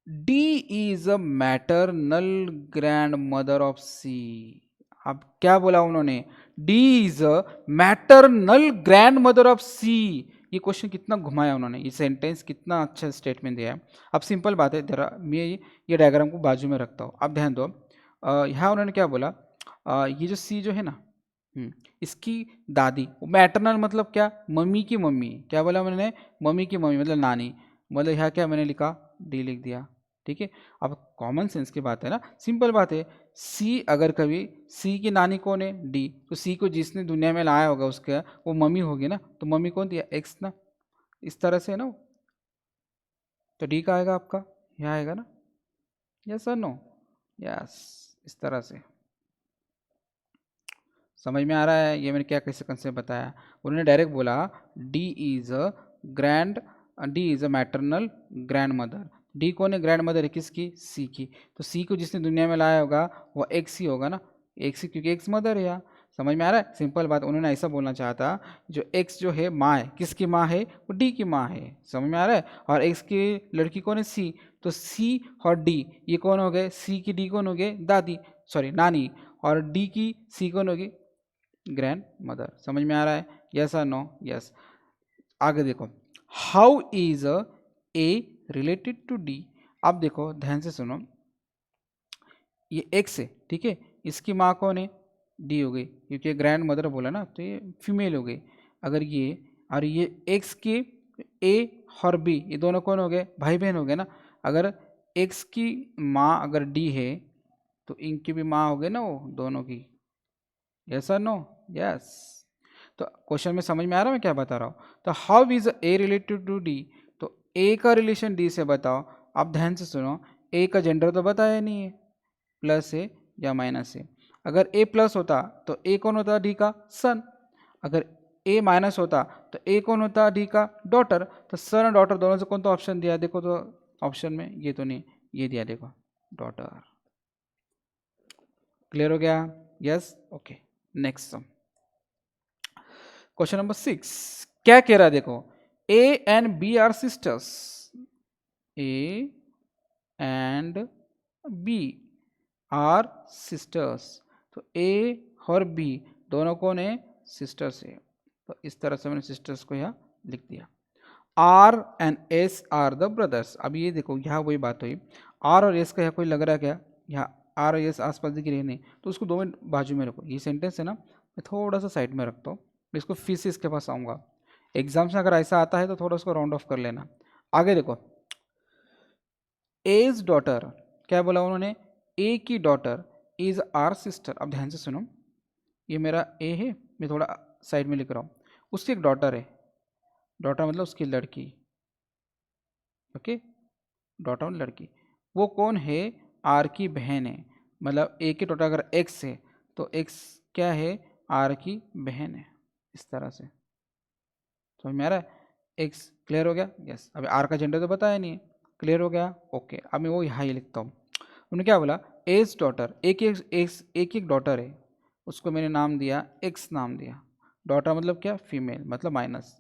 D is a maternal grandmother of C. अब क्या बोला उन्होंने? D is a maternal grandmother of C. ये क्वेश्चन कितना घुमाया उन्होंने, ये सेंटेंस कितना अच्छा स्टेटमेंट दिया है। अब सिंपल बात है, जरा मैं ये डायग्राम को बाजू में रखता हूँ। अब ध्यान दो, यहाँ उन्होंने क्या बोला? ये जो सी जो है ना, इसकी दादी, मैटरनल मतलब क्या? मम्मी की मम्मी। क्या बोला मैंने? मम्मी की मम्मी मतलब नानी। मतलब यहाँ क्या मैंने लिखा? डी लिख दिया। ठीक है। अब कॉमन सेंस की बात है ना, सिंपल बात है। सी, अगर कभी सी की नानी कौन है? डी। तो सी को जिसने दुनिया में लाया होगा उसका वो मम्मी होगी ना, तो मम्मी कौन दिया? एक्स ना। इस तरह से ना, तो डी का आएगा आपका, यहाँ आएगा ना। Yes sir? नो? यस। इस तरह से समझ में आ रहा है? ये मैंने क्या कैसे कंसेप्ट बताया। उन्होंने डायरेक्ट बोला D is a grand, D is a maternal grand mother. D कौन है? ग्रैंड मदर है। किसकी? सी की। तो सी को जिसने दुनिया में लाया होगा वो एक्स ही होगा ना। एक्स ही, क्योंकि एक्स मदर है यहाँ। समझ में आ रहा है? सिंपल बात, उन्होंने ऐसा बोलना चाहा था, जो एक्स जो है माँ है, किसकी माँ है? वो डी की माँ है। समझ में आ रहा है? और एक्स की लड़की कौन है? सी। तो सी और डी ये कौन हो गए? सी की डी कौन हो गए? दादी, सॉरी नानी। और डी की सी कौन होगी? Grand mother. समझ में आ रहा है? यस और नो? यस। आगे देखो, how is A related to D. अब देखो ध्यान से सुनो, ये एक्स है, ठीक है। इसकी माँ कौन है? डी हो गई, क्योंकि ग्रैंड मदर बोला ना, तो ये फीमेल हो गई। अगर ये और ये एक्स की ए और बी, ये दोनों कौन हो गए? भाई बहन हो गए ना। अगर एक्स की माँ अगर डी है, तो इनकी भी माँ हो गई ना वो दोनों की। यस और नो? यस। तो क्वेश्चन में समझ में आ रहा है मैं क्या बता रहा हूँ? तो how is A related to D, तो ए का रिलेशन डी से बताओ। अब ध्यान से सुनो, ए का जेंडर तो बताया नहीं है, प्लस है या माइनस है। अगर ए प्लस होता तो ए कौन होता? डी का सन। अगर ए माइनस होता तो ए कौन होता? डी का डॉटर। तो सन और डॉटर दोनों से कौन सा ऑप्शन दिया? देखो तो ऑप्शन में ये तो नहीं, ये दिया, देखो डॉटर। क्लियर हो गया? Yes. Okay. Next sum, question number 6। क्या कह रहा है? देखो, A and B are sisters. A and B are sisters. तो ए और बी दोनों कौन है? सिस्टर्स है। तो इस तरह से मैंने सिस्टर्स को यहाँ लिख दिया। R and S are the brothers. अब ये देखो, यहाँ वही बात हुई, आर और एस का यहाँ कोई लग रहा है क्या? यहाँ आर और एस आसपास दिख रहे नहीं, तो उसको दो मिनट बाजू में रखो। ये सेंटेंस है ना, मैं थोड़ा सा साइड में रखता हूँ, मैं इसको फिर से इसके पास आऊँगा। एग्जाम्स में अगर ऐसा आता है तो थोड़ा उसको राउंड ऑफ कर लेना। आगे देखो, एज डॉटर, क्या बोला उन्होंने? ए की डॉटर इज आर सिस्टर। अब ध्यान से सुनो, ये मेरा ए है, मैं थोड़ा साइड में लिख रहा हूँ, उसकी एक डॉटर है। डॉटर मतलब उसकी लड़की। ओके, डॉटर मतलब लड़की। वो कौन है? आर की बहन है, मतलब ए के टोटल अगर एक्स है तो एक्स क्या है, आर की बहन है, इस तरह से समझ में आ रहा है। एक्स क्लियर हो गया, यस। अभी आर का जेंडर तो बताया नहीं है, क्लियर हो गया, ओके। अब मैं वो यहाँ ही लिखता हूँ। उन्होंने क्या बोला, एज डॉटर, एक डॉटर है, उसको मैंने नाम दिया एक्स नाम दिया। डॉटर मतलब क्या, फीमेल, मतलब minus.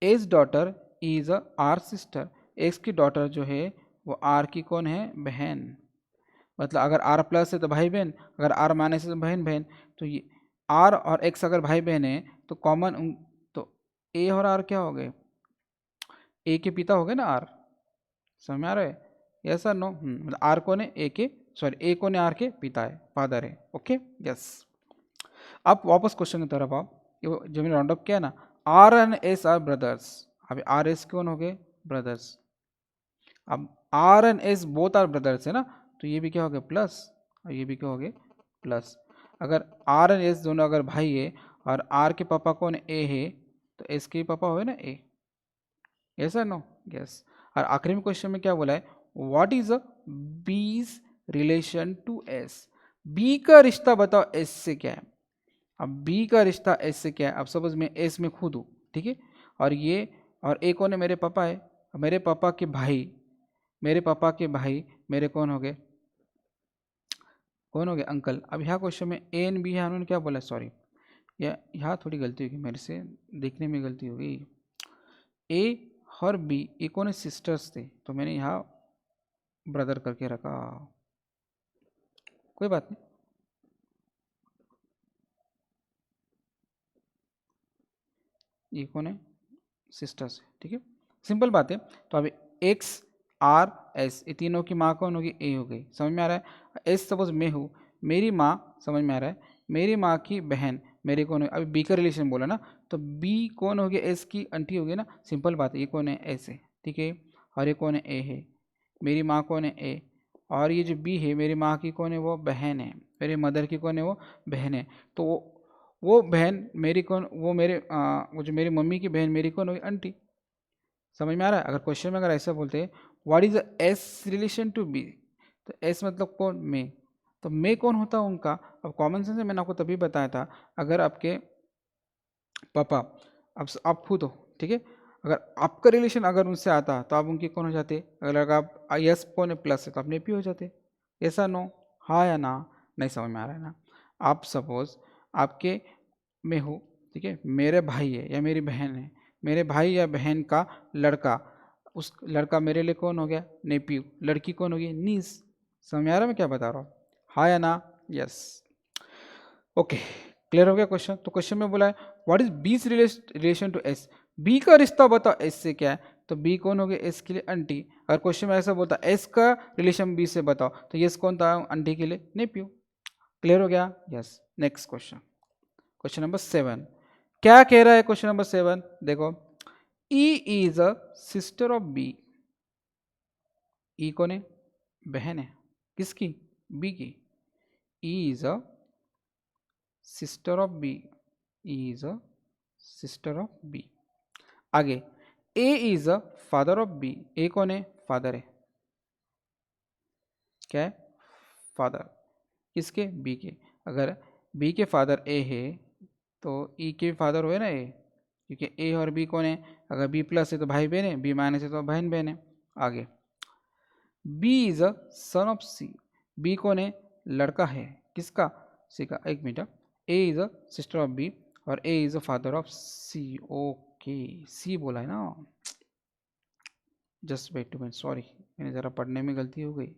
X's daughter is a R sister, X की डॉटर जो है वो आर की कौन है, बहन। मतलब अगर आर प्लस है तो भाई बहन, अगर आर माइनस है तो बहन बहन। तो ये आर और एक्स अगर भाई बहन है तो कॉमन, तो ए और आर क्या हो गए, ए के पिता हो गए ना आर, समझ में आ रहा है, यस और नो। मतलब आर कौन है, ए के, सॉरी ए कौन है, आर के पिता है, फादर है, ओके, यस। अब वापस क्वेश्चन की तरफ आओ, ये जो मैंने राउंड अप किया ना, R and S are brothers. R S एस कौन हो गए, ब्रदर्स। अब R and S both are brothers है ना, तो ये भी क्या हो गया, प्लस, और ये भी क्या हो गया, प्लस। अगर आर एंड एस दोनों अगर भाई है और आर के पापा कौन ए है, तो एस के पापा हो ना ए, यस और नो, यस। और आखिरी में क्वेश्चन में क्या बोला है, व्हाट इज अ बीज रिलेशन टू एस, बी का रिश्ता बताओ एस से क्या है। अब बी का रिश्ता एस से क्या है, अब सपोज मैं एस में खुद हूँ, ठीक है, और ये, और ए कौन है, मेरे पापा है, मेरे पापा के भाई, मेरे पापा के भाई मेरे कौन हो गए, कौन हो गए, अंकल। अब यहाँ क्वेश्चन में ए एंड बी है, उन्होंने क्या बोला, सॉरी यहाँ थोड़ी गलती होगी मेरे से, देखने में गलती हो गई। ए और बी ये कौन है, सिस्टर्स थे, तो मैंने यहाँ ब्रदर करके रखा, कोई बात नहीं। ये कौन है, सिस्टर्स है, ठीक है, सिंपल बात है। तो अभी एक्स आर एस ये तीनों की माँ कौन होगी, ए हो गई, समझ में आ रहा है। एस सपोज मैं हूँ, मेरी माँ, समझ में आ रहा है, मेरी माँ की बहन मेरी कौन है, अभी बी का रिलेशन बोला ना, तो बी कौन हो गया, एस की आंटी हो गई ना, सिंपल बात है। ये कौन है, एस है, ठीक है, और ये कौन है, ए है, मेरी माँ कौन है, ए, और ये जो बी है मेरी माँ की कौन है, वो बहन है, मेरे मदर की कौन है, वो बहन है। तो वो बहन मेरी कौन, वो मेरे वो जो मेरी मम्मी की बहन मेरी कौन होगी, आंटी। समझ में आ रहा है। अगर क्वेश्चन में अगर ऐसा बोलते हैं what is S relation to B, तो एस मतलब कौन, मे, तो मे कौन होता है उनका। अब कॉमन सेंस से मैंने आपको तभी बताया था, अगर आपके पापा, अब आप खुद हो, ठीक है, अगर आपका रिलेशन अगर उनसे आता तो आप उनके कौन हो जाते, अगर आप यस कौन है, प्लस है, तो आप नेपी हो जाते, ऐसा नो, हाँ या ना, नहीं समझ में आ रहा है ना। आप सपोज आपके में हो, ठीक है, मेरे भाई है या मेरी बहन है, मेरे भाई या बहन का लड़का, उस लड़का मेरे लिए कौन हो गया, नेप्यू, लड़की कौन होगी, नीस। समझ में आ रहा है मैं क्या बता रहा हूँ, हाँ या ना, यस, ओके, क्लियर हो गया क्वेश्चन। तो क्वेश्चन में बोला है व्हाट इज बीस रिलेशन टू एस, बी का रिश्ता बताओ एस से क्या है, तो बी कौन हो गया, एस के लिए आंटी। अगर क्वेश्चन में ऐसा बोलता एस का रिलेशन बी से बताओ, तो यस कौन था, आंटी के लिए नेप्यू। क्लियर हो गया, yes. Next question, question number 7, क्या कह रहा है क्वेश्चन नंबर 7, देखो, E is a sister of B, E कौन है, बहन है, किसकी, बी की, E is a sister of B, E is a sister of B. आगे, A is a father of B, A कौन है, फादर है, क्या है, फादर, किसके, बी के। अगर बी के फादर ए है तो ई के फादर हुए ना ए, क्योंकि ए और बी कौन है, अगर बी प्लस है तो भाई बहन है, बी माइनस है तो बहन बहन है। आगे, B is a son of C, B कौन है, लड़का है, किसका, सी का। एक minute, A is a sister of B और A is a father of C, okay, C बोला है ना, just wait two minute, sorry मैंने ज़रा पढ़ने में गलती हो गई।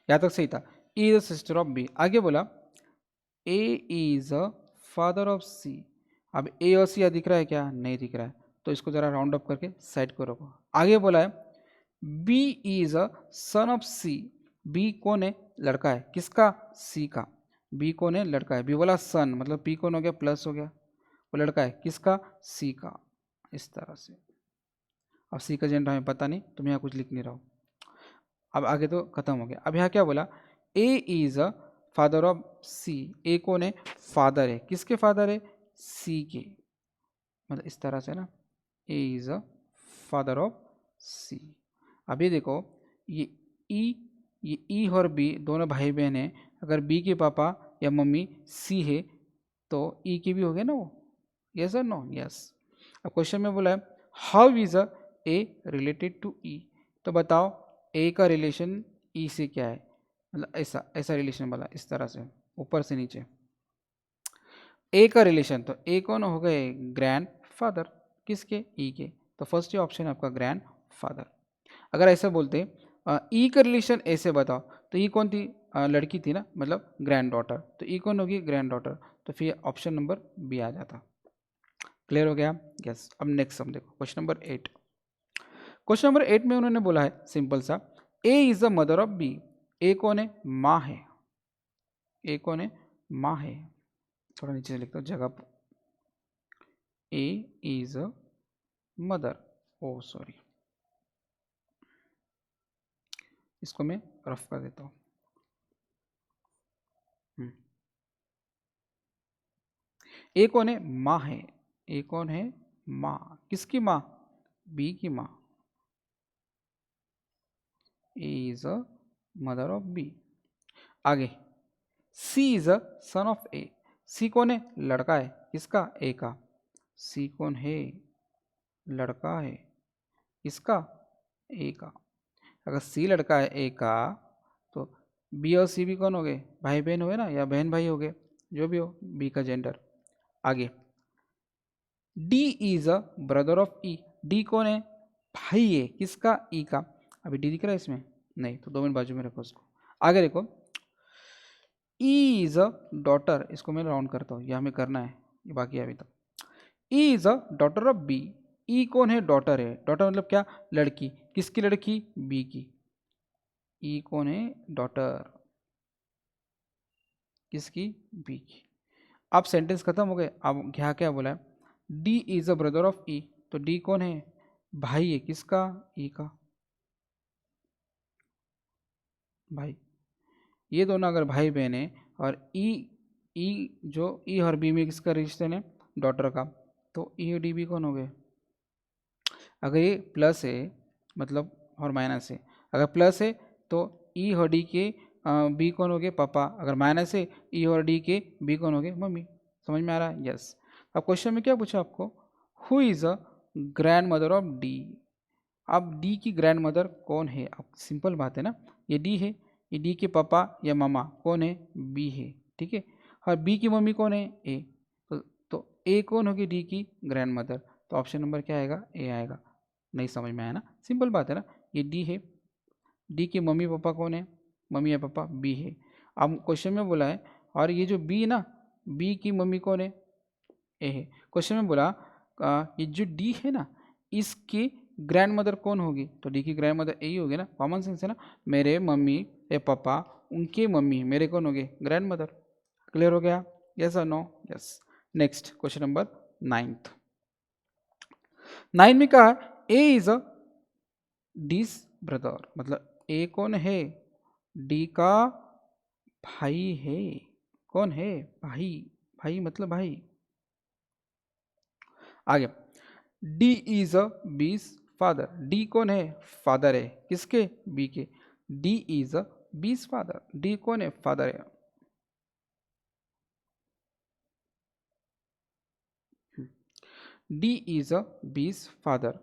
यहाँ तक सही था, E is a sister of B. आगे बोला A is a father of C, अब ए और सी दिख रहा है क्या, नहीं दिख रहा है, तो इसको जरा राउंड अप करके साइड को रखो। आगे बोला है B is a son of C, B कौन है, लड़का है, किसका, सी का। बी कौन है, लड़का है, बी बोला सन, मतलब बी कौन हो गया, प्लस हो गया, वो लड़का है, किसका, सी का, इस तरह से। अब सी का जेंडर हमें पता नहीं, तुम यहाँ कुछ लिख नहीं रहा हो। अब आगे तो खत्म हो गया। अब यहाँ क्या बोला, A is a father of C, ए कौन है, फादर है, किसके फादर है, सी के, मतलब इस तरह से ना, A is a father of C. अभी देखो ये ई, ये ई और बी दोनों भाई बहन हैं। अगर बी के पापा या मम्मी सी है तो ई की भी हो गए ना वो, यस और नो? यस। अब क्वेश्चन में बोला है how is a A related to E, तो बताओ ए का रिलेशन ई से क्या है, मतलब ऐसा ऐसा रिलेशन वाला, इस तरह से ऊपर से नीचे ए का रिलेशन। तो ए कौन हो गए? ग्रैंड फादर, किसके? ई के। तो फर्स्ट ही ऑप्शन है आपका ग्रैंड फादर। अगर ऐसा बोलते ई का रिलेशन ए से बताओ, तो ई कौन थी? लड़की थी ना, मतलब ग्रैंड डॉटर। तो ई कौन होगी? Grand daughter. तो फिर ऑप्शन नंबर बी आ जाता। क्लियर हो गया? यस। अब नेक्स्ट हम देखो क्वेश्चन नंबर 8। क्वेश्चन नंबर 8 में उन्होंने बोला है सिंपल सा, A is the mother of B. A कौन है? माँ है। ए कौन है? माँ है। थोड़ा नीचे से लिखता हूँ जगह पर। A is a mother, oh sorry, इसको मैं रफ कर देता हूँ। ए कौन है? माँ है। ए कौन है? माँ। किसकी माँ? बी की माँ। A is a mother of B. आगे C is a son of ए। सी कौन है? लड़का है। किसका? ए का। सी कौन है? लड़का है। किसका? ए का। अगर सी लड़का है ए का, तो बी और सी भी कौन हो गए? भाई बहन हो गए ना, या बहन भाई हो गए, जो भी हो, बी का जेंडर। आगे D is a brother of E. D कौन है? भाई है। किसका? ई का। अभी डी दिख रहा है इसमें? नहीं, तो 2 मिनट बाजू में रखो उसको। आगे देखो ई इज अ डॉटर, इसको मैं राउंड करता हूँ, यह हमें करना है, ये बाकी है अभी तक। E is a daughter of B. E कौन है? डॉटर है। डॉटर मतलब क्या? लड़की। किसकी लड़की? बी की। ई कौन है? डॉटर। किसकी? बी की। अब सेंटेंस खत्म हो गए। अब क्या क्या बोला है? D is a brother of E. तो डी कौन है? भाई है। किसका? ई का। भाई। ये दोनों अगर भाई बहन है, और ई जो ई और बी में किसका रिश्ते है? डॉटर का। तो ई और डी बी कौन हो गए? अगर ये प्लस है मतलब, और माइनस है, अगर प्लस है तो ई और डी के बी कौन हो गए? पापा। अगर माइनस है, ई और डी के बी कौन हो गए? मम्मी। समझ में आ रहा है? यस। अब क्वेश्चन में क्या पूछा आपको? Who is a grand mother of D. अब डी की ग्रैंड मदर कौन है? अब सिंपल बात है ना, ये डी है, ये डी के पापा या मामा कौन है? बी है। ठीक है। और बी की मम्मी कौन है? ए। तो ए कौन होगी? डी की ग्रैंड मदर। तो ऑप्शन नंबर क्या आएगा? ए आएगा। नहीं समझ में आया ना? सिंपल बात है ना, ये डी है, डी के मम्मी पापा कौन है? मम्मी या पापा बी है। अब क्वेश्चन में बोला है, और ये जो बी ना, बी की मम्मी कौन है? ए है। क्वेश्चन में बोला ये जो डी है ना, इसकी ग्रैंड मदर कौन होगी? तो डी की ग्रैंड मदर ए ही होगी ना, कॉमन सेंस है ना। मेरे मम्मी या पापा, उनके मम्मी मेरे कौन होगे? Grand mother. क्लियर हो गया? यस और no? Yes. Next question number 9। 9 में कहा ए इज अ डीज ब्रदर, मतलब ए कौन है? डी का भाई है। कौन है? भाई। भाई मतलब भाई। आगे डी इज अ बीज फादर। डी कौन है? फादर है। किसके? बी के। डी इज अ बीज फादर। डी कौन है? फादर है। डी इज अ बीज फादर।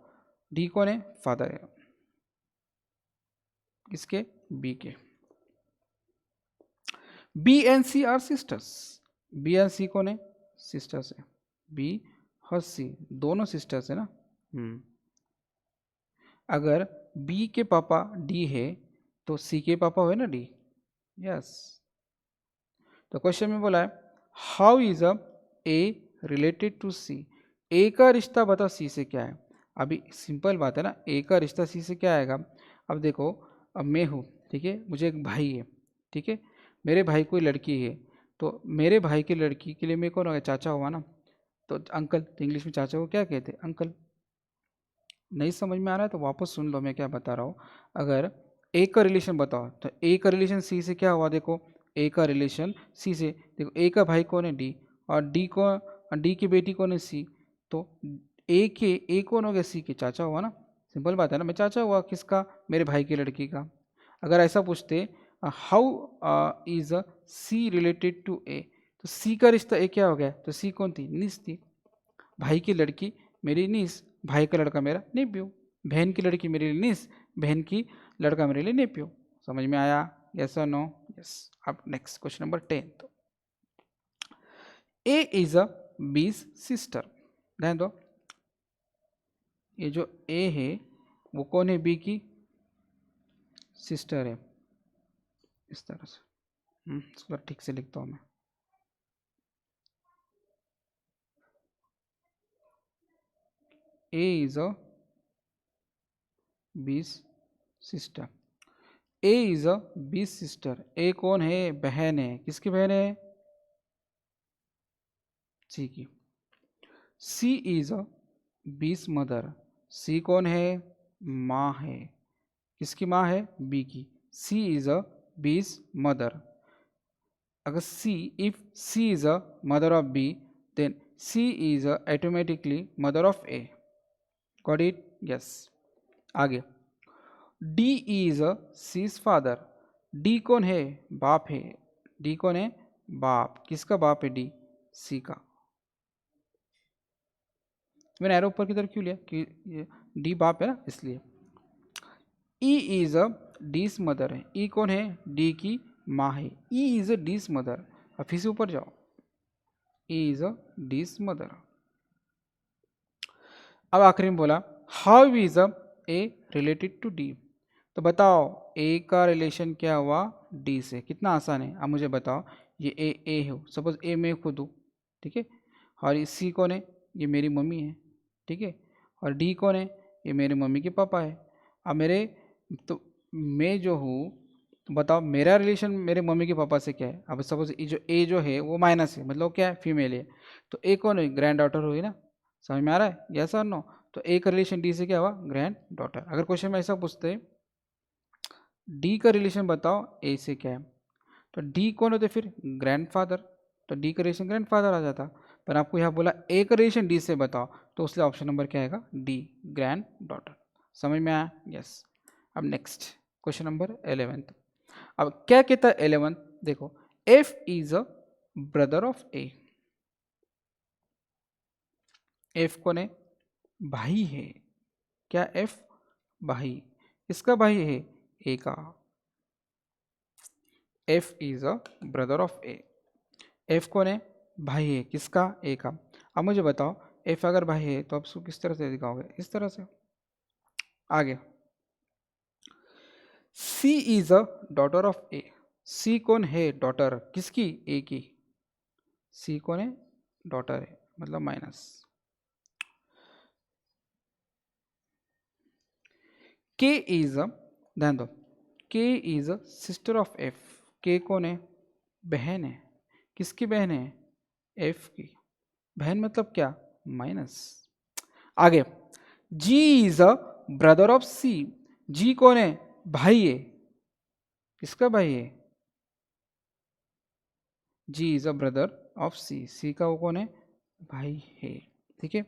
डी कौन है? फादर है। किसके? बी के। B and C are sisters. B and C कौन है? सिस्टर्स है। बी और सी दोनों सिस्टर्स है ना। अगर बी के पापा डी है, तो सी के पापा हुए ना डी। यस। तो क्वेश्चन में बोला है how is a A related to C. A का रिश्ता बताओ सी से क्या है? अभी सिंपल बात है ना, ए का रिश्ता सी से क्या आएगा? अब देखो, अब मैं हूँ, ठीक है, मुझे एक भाई है, ठीक है, मेरे भाई कोई लड़की है, तो मेरे भाई की लड़की के लिए मैं कौन होगा? चाचा हुआ ना। तो अंकल, तो इंग्लिश में चाचा को क्या कहते हैं? अंकल। नहीं समझ में आ रहा है तो वापस सुन लो मैं क्या बता रहा हूँ। अगर ए का रिलेशन बताओ, तो ए का रिलेशन सी से क्या हुआ? देखो ए का रिलेशन सी से, देखो ए का भाई कौन है? डी। और डी को, डी की बेटी कौन है? सी। तो ए कौन हो गया, सी के चाचा हुआ ना, सिंपल बात है ना, मैं चाचा हुआ किसका, मेरे भाई की लड़की का। अगर ऐसा पूछते how is C related to A, तो सी का रिश्ता ए क्या हो गया, तो सी कौन थी, निस थी। भाई की लड़की मेरी निस, भाई का लड़का मेरा नेप्यू, बहन की लड़की मेरे लिए निस, बहन की लड़का मेरे लिए नेप्यू। समझ में आया, यस और नो, यस। अब next question number 10। A is अ बीस सिस्टर, ध्यान दो, ये जो ए है वो कौन है, बी की सिस्टर है, इस तरह से। इसको ठीक से लिखता हूँ मैं। ए इज अ बीस सिस्टर, ए इज अ बीस सिस्टर, ए कौन है, बहन है, किसकी बहन है, सी की। सी इज अ बीस मदर, सी कौन है, माँ है, किसकी माँ है, बी की। सी इज अ बीस मदर, अगर C, if C is a mother of B, then C is a automatically mother of A. Got it, yes. आगे, D is a C's father, D कौन है, बाप है, डी कौन है, बाप, किसका बाप है, डी, सी का। मैंने एरो ऊपर की तरफ क्यों लिया, कि डी बाप है ना, इसलिए। ई इज अ डीस मदर है, ई कौन है, डी की माँ है, ई इज अ डीस मदर। अब फिर से ऊपर जाओ, ई इज अ डीस मदर। अब आखिरी में बोला how is a A related to D, तो बताओ ए का रिलेशन क्या हुआ डी से, कितना आसान है। अब मुझे बताओ, ये ए हो, सपोज ए मैं खुद हूँ, ठीक है, और ये सी कौन है, ये मेरी मम्मी है, ठीक है, और डी कौन है, ये मेरे मम्मी के पापा है। अब मेरे, तो मैं जो हूँ, तो बताओ मेरा रिलेशन मेरे मम्मी के पापा से क्या है। अब सपोज ए जो है वो माइनस है, मतलब क्या है, फीमेल है, तो ए कौन है, ग्रैंड डॉटर हुई ना। समझ में आ रहा है, यस और नो। तो ए का रिलेशन डी से क्या हुआ, ग्रैंड डॉटर। अगर क्वेश्चन में ऐसा पूछते डी का रिलेशन बताओ ए से क्या है, तो डी कौन होते फिर, ग्रैंडफादर, तो डी का रिलेशन ग्रैंडफादर आ जाता। पर आपको यहाँ बोला ए का रिलेशन डी से बताओ, तो उसलिए ऑप्शन नंबर क्या आएगा, डी, ग्रैंड डॉटर। समझ में आया, यस। अब नेक्स्ट क्वेश्चन नंबर 11। अब क्या कहता है 11, देखो, F is a brother of A, F कौन है, भाई है, क्या एफ, भाई, किसका भाई है, ए का। F is a brother of A, F कौन है, भाई है, किसका, ए का। अब मुझे बताओ एफ अगर भाई है तो आप उसको किस तरह से दिखाओगे, इस तरह से। आगे, C is a daughter of ए, सी कौन है, डॉटर, किसकी, ए की। सी कौन है, डॉटर है, मतलब माइनस। के इज अ, ध्यान दो, के is a sister of F, के कौन है, बहन है, किसकी बहन है, एफ की। बहन मतलब क्या, माइनस। आगे, जी इज अ ब्रदर ऑफ सी, जी कौन है, भाई है, किसका भाई है, जी इज अ ब्रदर ऑफ सी, सी का वो कौन है, भाई है, ठीक है।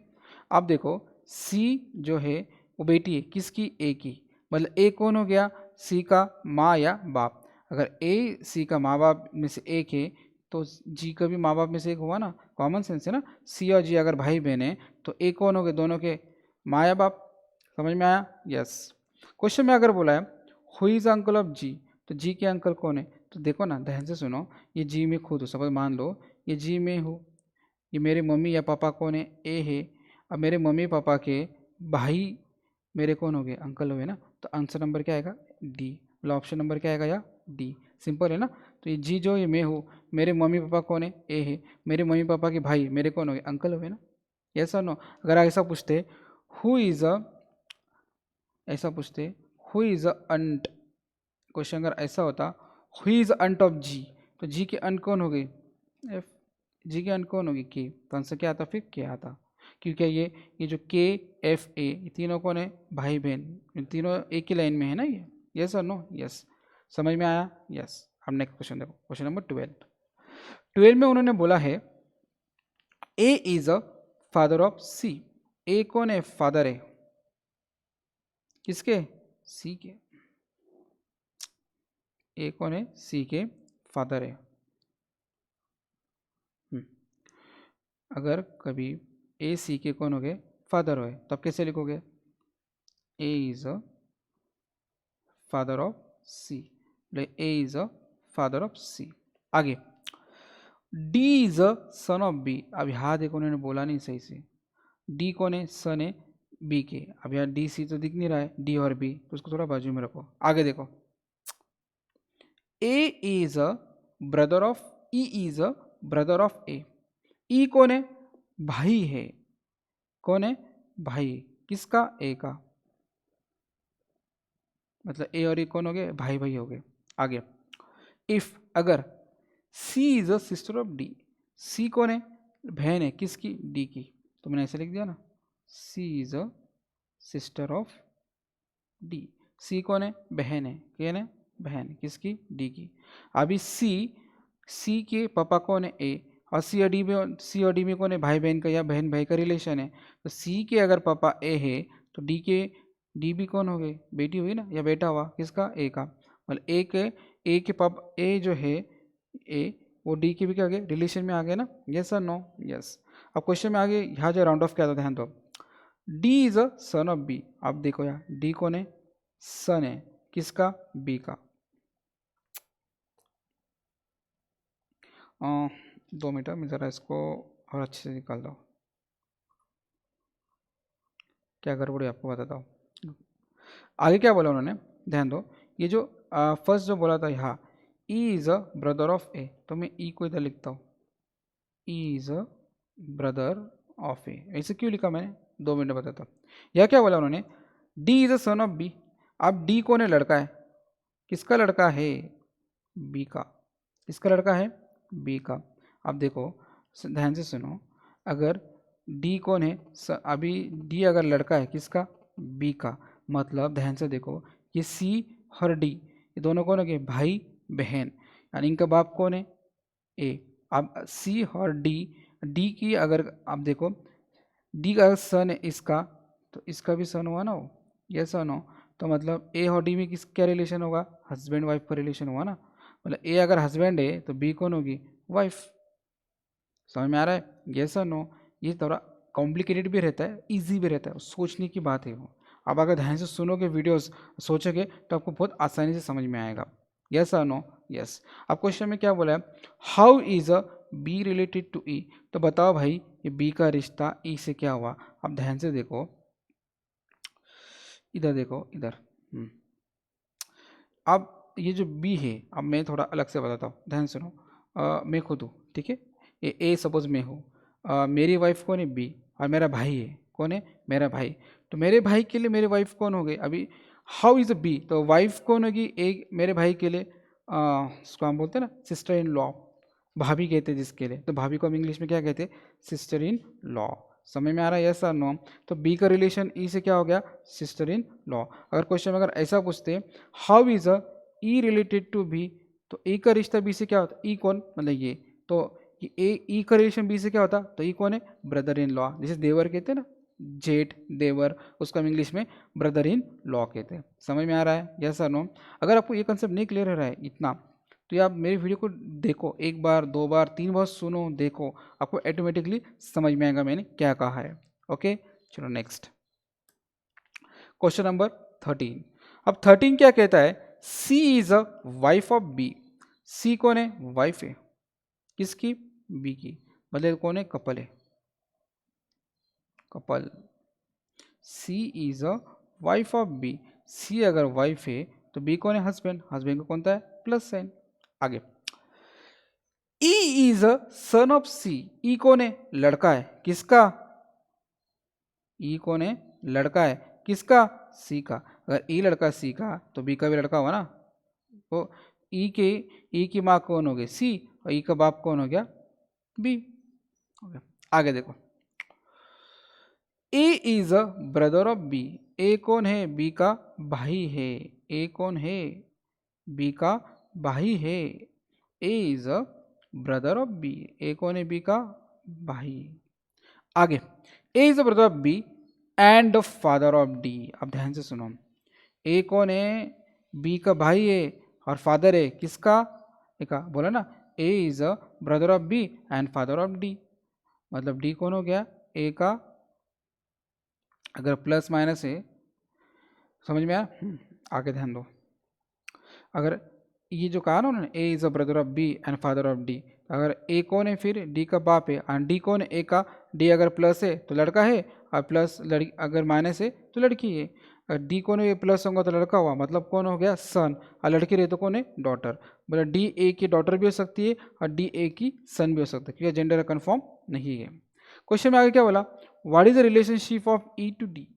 अब देखो, सी जो है वो बेटी है, किसकी, ए की, मतलब ए कौन हो गया, सी का माँ या बाप। अगर ए सी का माँ बाप में से एक है, तो जी का भी माँ बाप में से एक हुआ ना, कॉमन सेंस है ना। सी और जी अगर भाई बहन है, तो ए कौन हो गए, दोनों के माँ या बाप। समझ में आया, यस। क्वेश्चन में अगर बोला है हु इज अंकल ऑफ जी, तो जी के अंकल कौन है, तो देखो ना, ध्यान से सुनो, ये जी में खुद हो, सपोज मान लो ये जी में हूँ, ये मेरे मम्मी या पापा कौन है, ए है। अब मेरे मम्मी पापा के भाई मेरे कौन हो गए, अंकल हो गए ना, तो आंसर नंबर क्या आएगा, डी, मतलब ऑप्शन नंबर क्या आएगा, या डी। सिंपल है ना। तो ये जी जो ये मैं हूँ, मेरे मम्मी पापा कौन है, ए है, मेरे मम्मी पापा के भाई मेरे कौन हो गए, अंकल हो गए ना, यस और नो। अगर ऐसा पूछते हु इज़ अ, ऐसा पूछते हु इज़ अ अंट, क्वेश्चन अगर ऐसा होता हु इज़ अंट ऑफ जी, तो जी के अंट कौन हो गए, एफ, जी के अंट कौन होगी, के, तो आंसर क्या आता, फिर के आता। क्योंकि ये जो के, एफ, ए, ये तीनों कौन है, भाई बहन, ये तीनों एक ही लाइन में है ना ये, यस और नो, यस। समझ में आया, यस। अब नेक्स्ट क्वेश्चन देखो, क्वेश्चन नंबर 12। 12 में उन्होंने बोला है A is a father of C. ए कौन है? फादर है किसके? सी के। ए कौन है? सी के फादर है। अगर कभी ए सी के कौन हो गए? फादर हो, तब कैसे लिखोगे? A is a father of C, A is a father of C. आगे, D is a son of B. अब यहाँ देखो उन्होंने बोला नहीं सही से। डी कौन है? सन है बी के। अब यहाँ डी सी तो दिख नहीं रहा है, डी और बी, तो उसको थोड़ा बाजू में रखो। आगे देखो, A is a brother of E is a brother of A. E कौन है? भाई है। कौन है? भाई। किसका? ए का। मतलब ए और ई कौन हो गए? भाई भाई हो गए। आगे, इफ अगर C is a sister of D. C कौन है? बहन है किसकी? डी की। तो मैंने ऐसे लिख दिया ना, C is a sister of D. C कौन है? बहन है। कौन है? बहन किसकी? डी की। अभी सी के पापा कौन है? ए। और सी और डी में कौन है? भाई बहन का या बहन भाई का रिलेशन है। तो सी के अगर पापा ए है तो डी भी कौन हो गई? बेटी हुई ना, या बेटा हुआ किसका? ए का। मतलब ए के पापा ए जो है ए, वो डी के भी क्या आ गए? रिलेशन में आ गए ना। यस और नो? यस। अब क्वेश्चन में आगे यहाँ जो राउंड ऑफ किया था, ध्यान दो। D is a son of B. अब देखो यार, डी कौन है? सन है किसका? बी का। 2 मिनट में ज़रा इसको और अच्छे से निकाल दो, क्या गड़बड़ी आपको बताता हूँ। आगे क्या बोला उन्होंने, ध्यान दो। ये जो फर्स्ट जो बोला था यहाँ, E is a brother of A, तो मैं ई को इधर लिखता हूँ, E is a brother of ए। ऐसे क्यों लिखा मैंने? 2 मिनट बताता हूँ। यह क्या बोला उन्होंने? D is a son of B. अब डी कौन है? लड़का है। किसका लड़का है? बी का। किसका लड़का है? बी का। अब देखो ध्यान से सुनो, अगर डी कौन है? अभी डी अगर लड़का है किसका? बी का। मतलब ध्यान से देखो, ये सी और डी, ये दोनों कौन हो गए? भाई बहन। यानी इनका बाप कौन है? ए। अब सी और डी की अगर आप देखो, डी का अगर सन है इसका, तो इसका भी सन हुआ ना वो। ये सन हो तो मतलब ए और डी में किस क्या रिलेशन होगा? हस्बैंड वाइफ का रिलेशन हुआ ना। मतलब ए अगर हस्बैंड है तो बी कौन होगी? वाइफ। समझ में आ रहा है? यस और नो? ये थोड़ा कॉम्प्लिकेटेड भी रहता है, इजी भी रहता है, सोचने की बात है वो। अब अगर ध्यान से सुनोगे वीडियोस, सोचोगे, तो आपको बहुत आसानी से समझ में आएगा। यस और नो? यस। अब क्वेश्चन में क्या बोला है? How is a B related to E. तो बताओ भाई, ये बी का रिश्ता ई से क्या हुआ? अब ध्यान से देखो, इधर देखो, इधर। अब ये जो बी है, अब मैं थोड़ा अलग से बताता हूँ, ध्यान सुनो। मैं खुद हूँ, ठीक है? ये ए सपोज मैं हूँ, मेरी वाइफ कौन है? बी। और मेरा भाई है, कौन है? मेरा भाई। तो मेरे भाई के लिए मेरी वाइफ कौन हो गई? अभी हाउ इज़ अ बी, तो वाइफ कौन होगी? एक मेरे भाई के लिए उसको हम बोलते हैं ना सिस्टर इन लॉ, भाभी कहते हैं जिसके लिए। तो भाभी को हम इंग्लिश में क्या कहते हैं? Sister in law. समझ में आ रहा है? यस और नो? तो बी का रिलेशन ई से क्या हो गया? Sister in law. अगर क्वेश्चन में अगर ऐसा पूछते, how is a E related to B, तो ए का रिश्ता बी से क्या होता? ई कौन? मतलब ये, तो ए ई का रिलेशन बी से क्या होता? तो ई कौन है? Brother in law. जैसे देवर कहते हैं ना, जेठ देवर, उसका हम इंग्लिश में ब्रदर इन लॉ कहते हैं। समझ में आ रहा है? यस और नो? अगर आपको ये कंसेप्ट नहीं क्लियर हो रहा है इतना, तो ये आप मेरी वीडियो को देखो, 1 बार 2 बार 3 बार सुनो, देखो, आपको ऑटोमेटिकली समझ में आएगा मैंने क्या कहा है। ओके, चलो नेक्स्ट क्वेश्चन नंबर 13। अब 13 क्या कहता है? C is a wife of B. C कौन है? वाइफ है किसकी? बी की। मतलब कौन है? कपल है, couple. C is a wife of B. C अगर वाइफ है तो बी कौन है? हस्बैंड। हस्बैंड को कौन सा है? Plus sign. आगे, ई इज अ सन ऑफ सी। ई कौन है? लड़का है किसका? ई कौन है? लड़का है किसका? सी का। अगर ई लड़का सी का, तो बी का भी लड़का हुआ ना। तो ई की माँ कौन हो गई? सी। और ई का बाप कौन हो गया? बी। आगे देखो, A is a brother of B. A कौन है? बी का भाई है। ए कौन है? बी का भाई है। A is a brother of B. A कौन है? बी का भाई। आगे, A is the brother of B and the father of D. अब ध्यान से सुनो, ए कौन है? बी का भाई है और फादर है किसका? ए का। बोला ना, A is a brother of B and father of D, मतलब डी कौन हो गया? ए का। अगर प्लस माइनस है, समझ में आया? आगे ध्यान दो। अगर ये जो कहा ना उन्होंने, A is a brother of B and father of D, अगर ए कौन है फिर? डी का बाप है। और डी कौन है? ए का। डी अगर प्लस है तो लड़का है, और प्लस लड़की अगर माइनस है तो लड़की है। अगर डी कौन है? प्लस होगा तो लड़का हुआ, मतलब कौन हो गया? सन। और लड़की रहे तो कौन है? डॉटर। मतलब डी ए की डॉटर भी हो सकती है और डी ए की सन भी हो सकता है, क्योंकि जेंडर कन्फर्म नहीं है। क्वेश्चन में आगे क्या बोला? What is the relationship of E to D?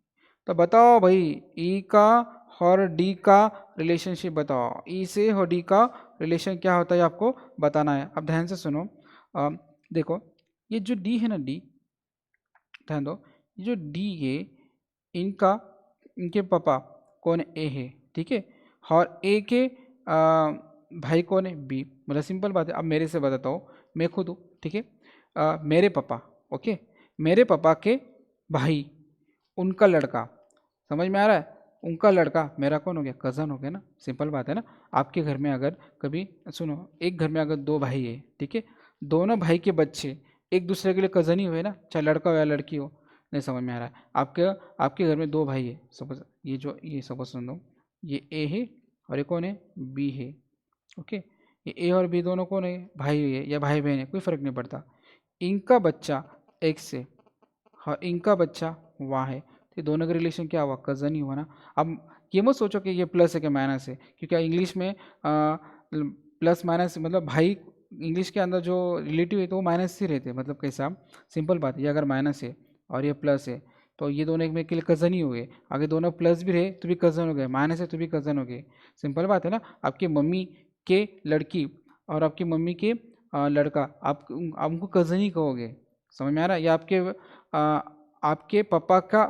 तो बताओ भाई, ई का और डी का रिलेशनशिप बताओ। ई से और डी का रिलेशन क्या होता है आपको बताना है। अब ध्यान से सुनो, देखो ये जो डी है ना, डी, ध्यान दो, ये जो डी है, इनका, इनके पापा कौन? ए है, ठीक है। और ए के भाई कौन है? बी। मतलब सिंपल बात है। अब मेरे से बताता हूँ, मैं खुद हूँ, ठीक है। मेरे पापा, ओके, मेरे पापा के भाई, उनका लड़का, समझ में आ रहा है? उनका लड़का मेरा कौन हो गया? कज़न हो गया ना। सिंपल बात है ना। आपके घर में अगर कभी, सुनो, एक घर में अगर दो भाई है, ठीक है, दोनों भाई के बच्चे एक दूसरे के लिए कज़न ही हुए ना, चाहे लड़का हो या लड़की हो। नहीं समझ में आ रहा है? आपके घर में दो भाई है, सपोज ये सपोज सुन लो, ये ए है और ये कौन है? बी है, ओके। ये ए और बी दोनों कौन है? भाई है या भाई बहन है, कोई फ़र्क नहीं पड़ता। इनका बच्चा एक्स से, हाँ, इनका बच्चा वाह है, तो ये दोनों का रिलेशन क्या हुआ? कज़न ही हुआ ना। अब ये मत सोचो कि ये प्लस है कि माइनस है, क्योंकि इंग्लिश में प्लस माइनस मतलब भाई, इंग्लिश के अंदर जो रिलेटिव है तो वो माइनस ही रहते हैं। मतलब कैसा? सिंपल बात है, ये अगर माइनस है और ये प्लस है तो ये दोनों एक में के लिए कज़न ही हो गए। अगर दोनों प्लस भी रहे तो भी कज़न हो गए, माइनस है तो भी कज़न हो गए। सिंपल बात है ना। आपकी मम्मी के लड़की और आपकी मम्मी के लड़का, आप उनको कज़न ही कहोगे। समझ में आ रहा है? या आपके पापा का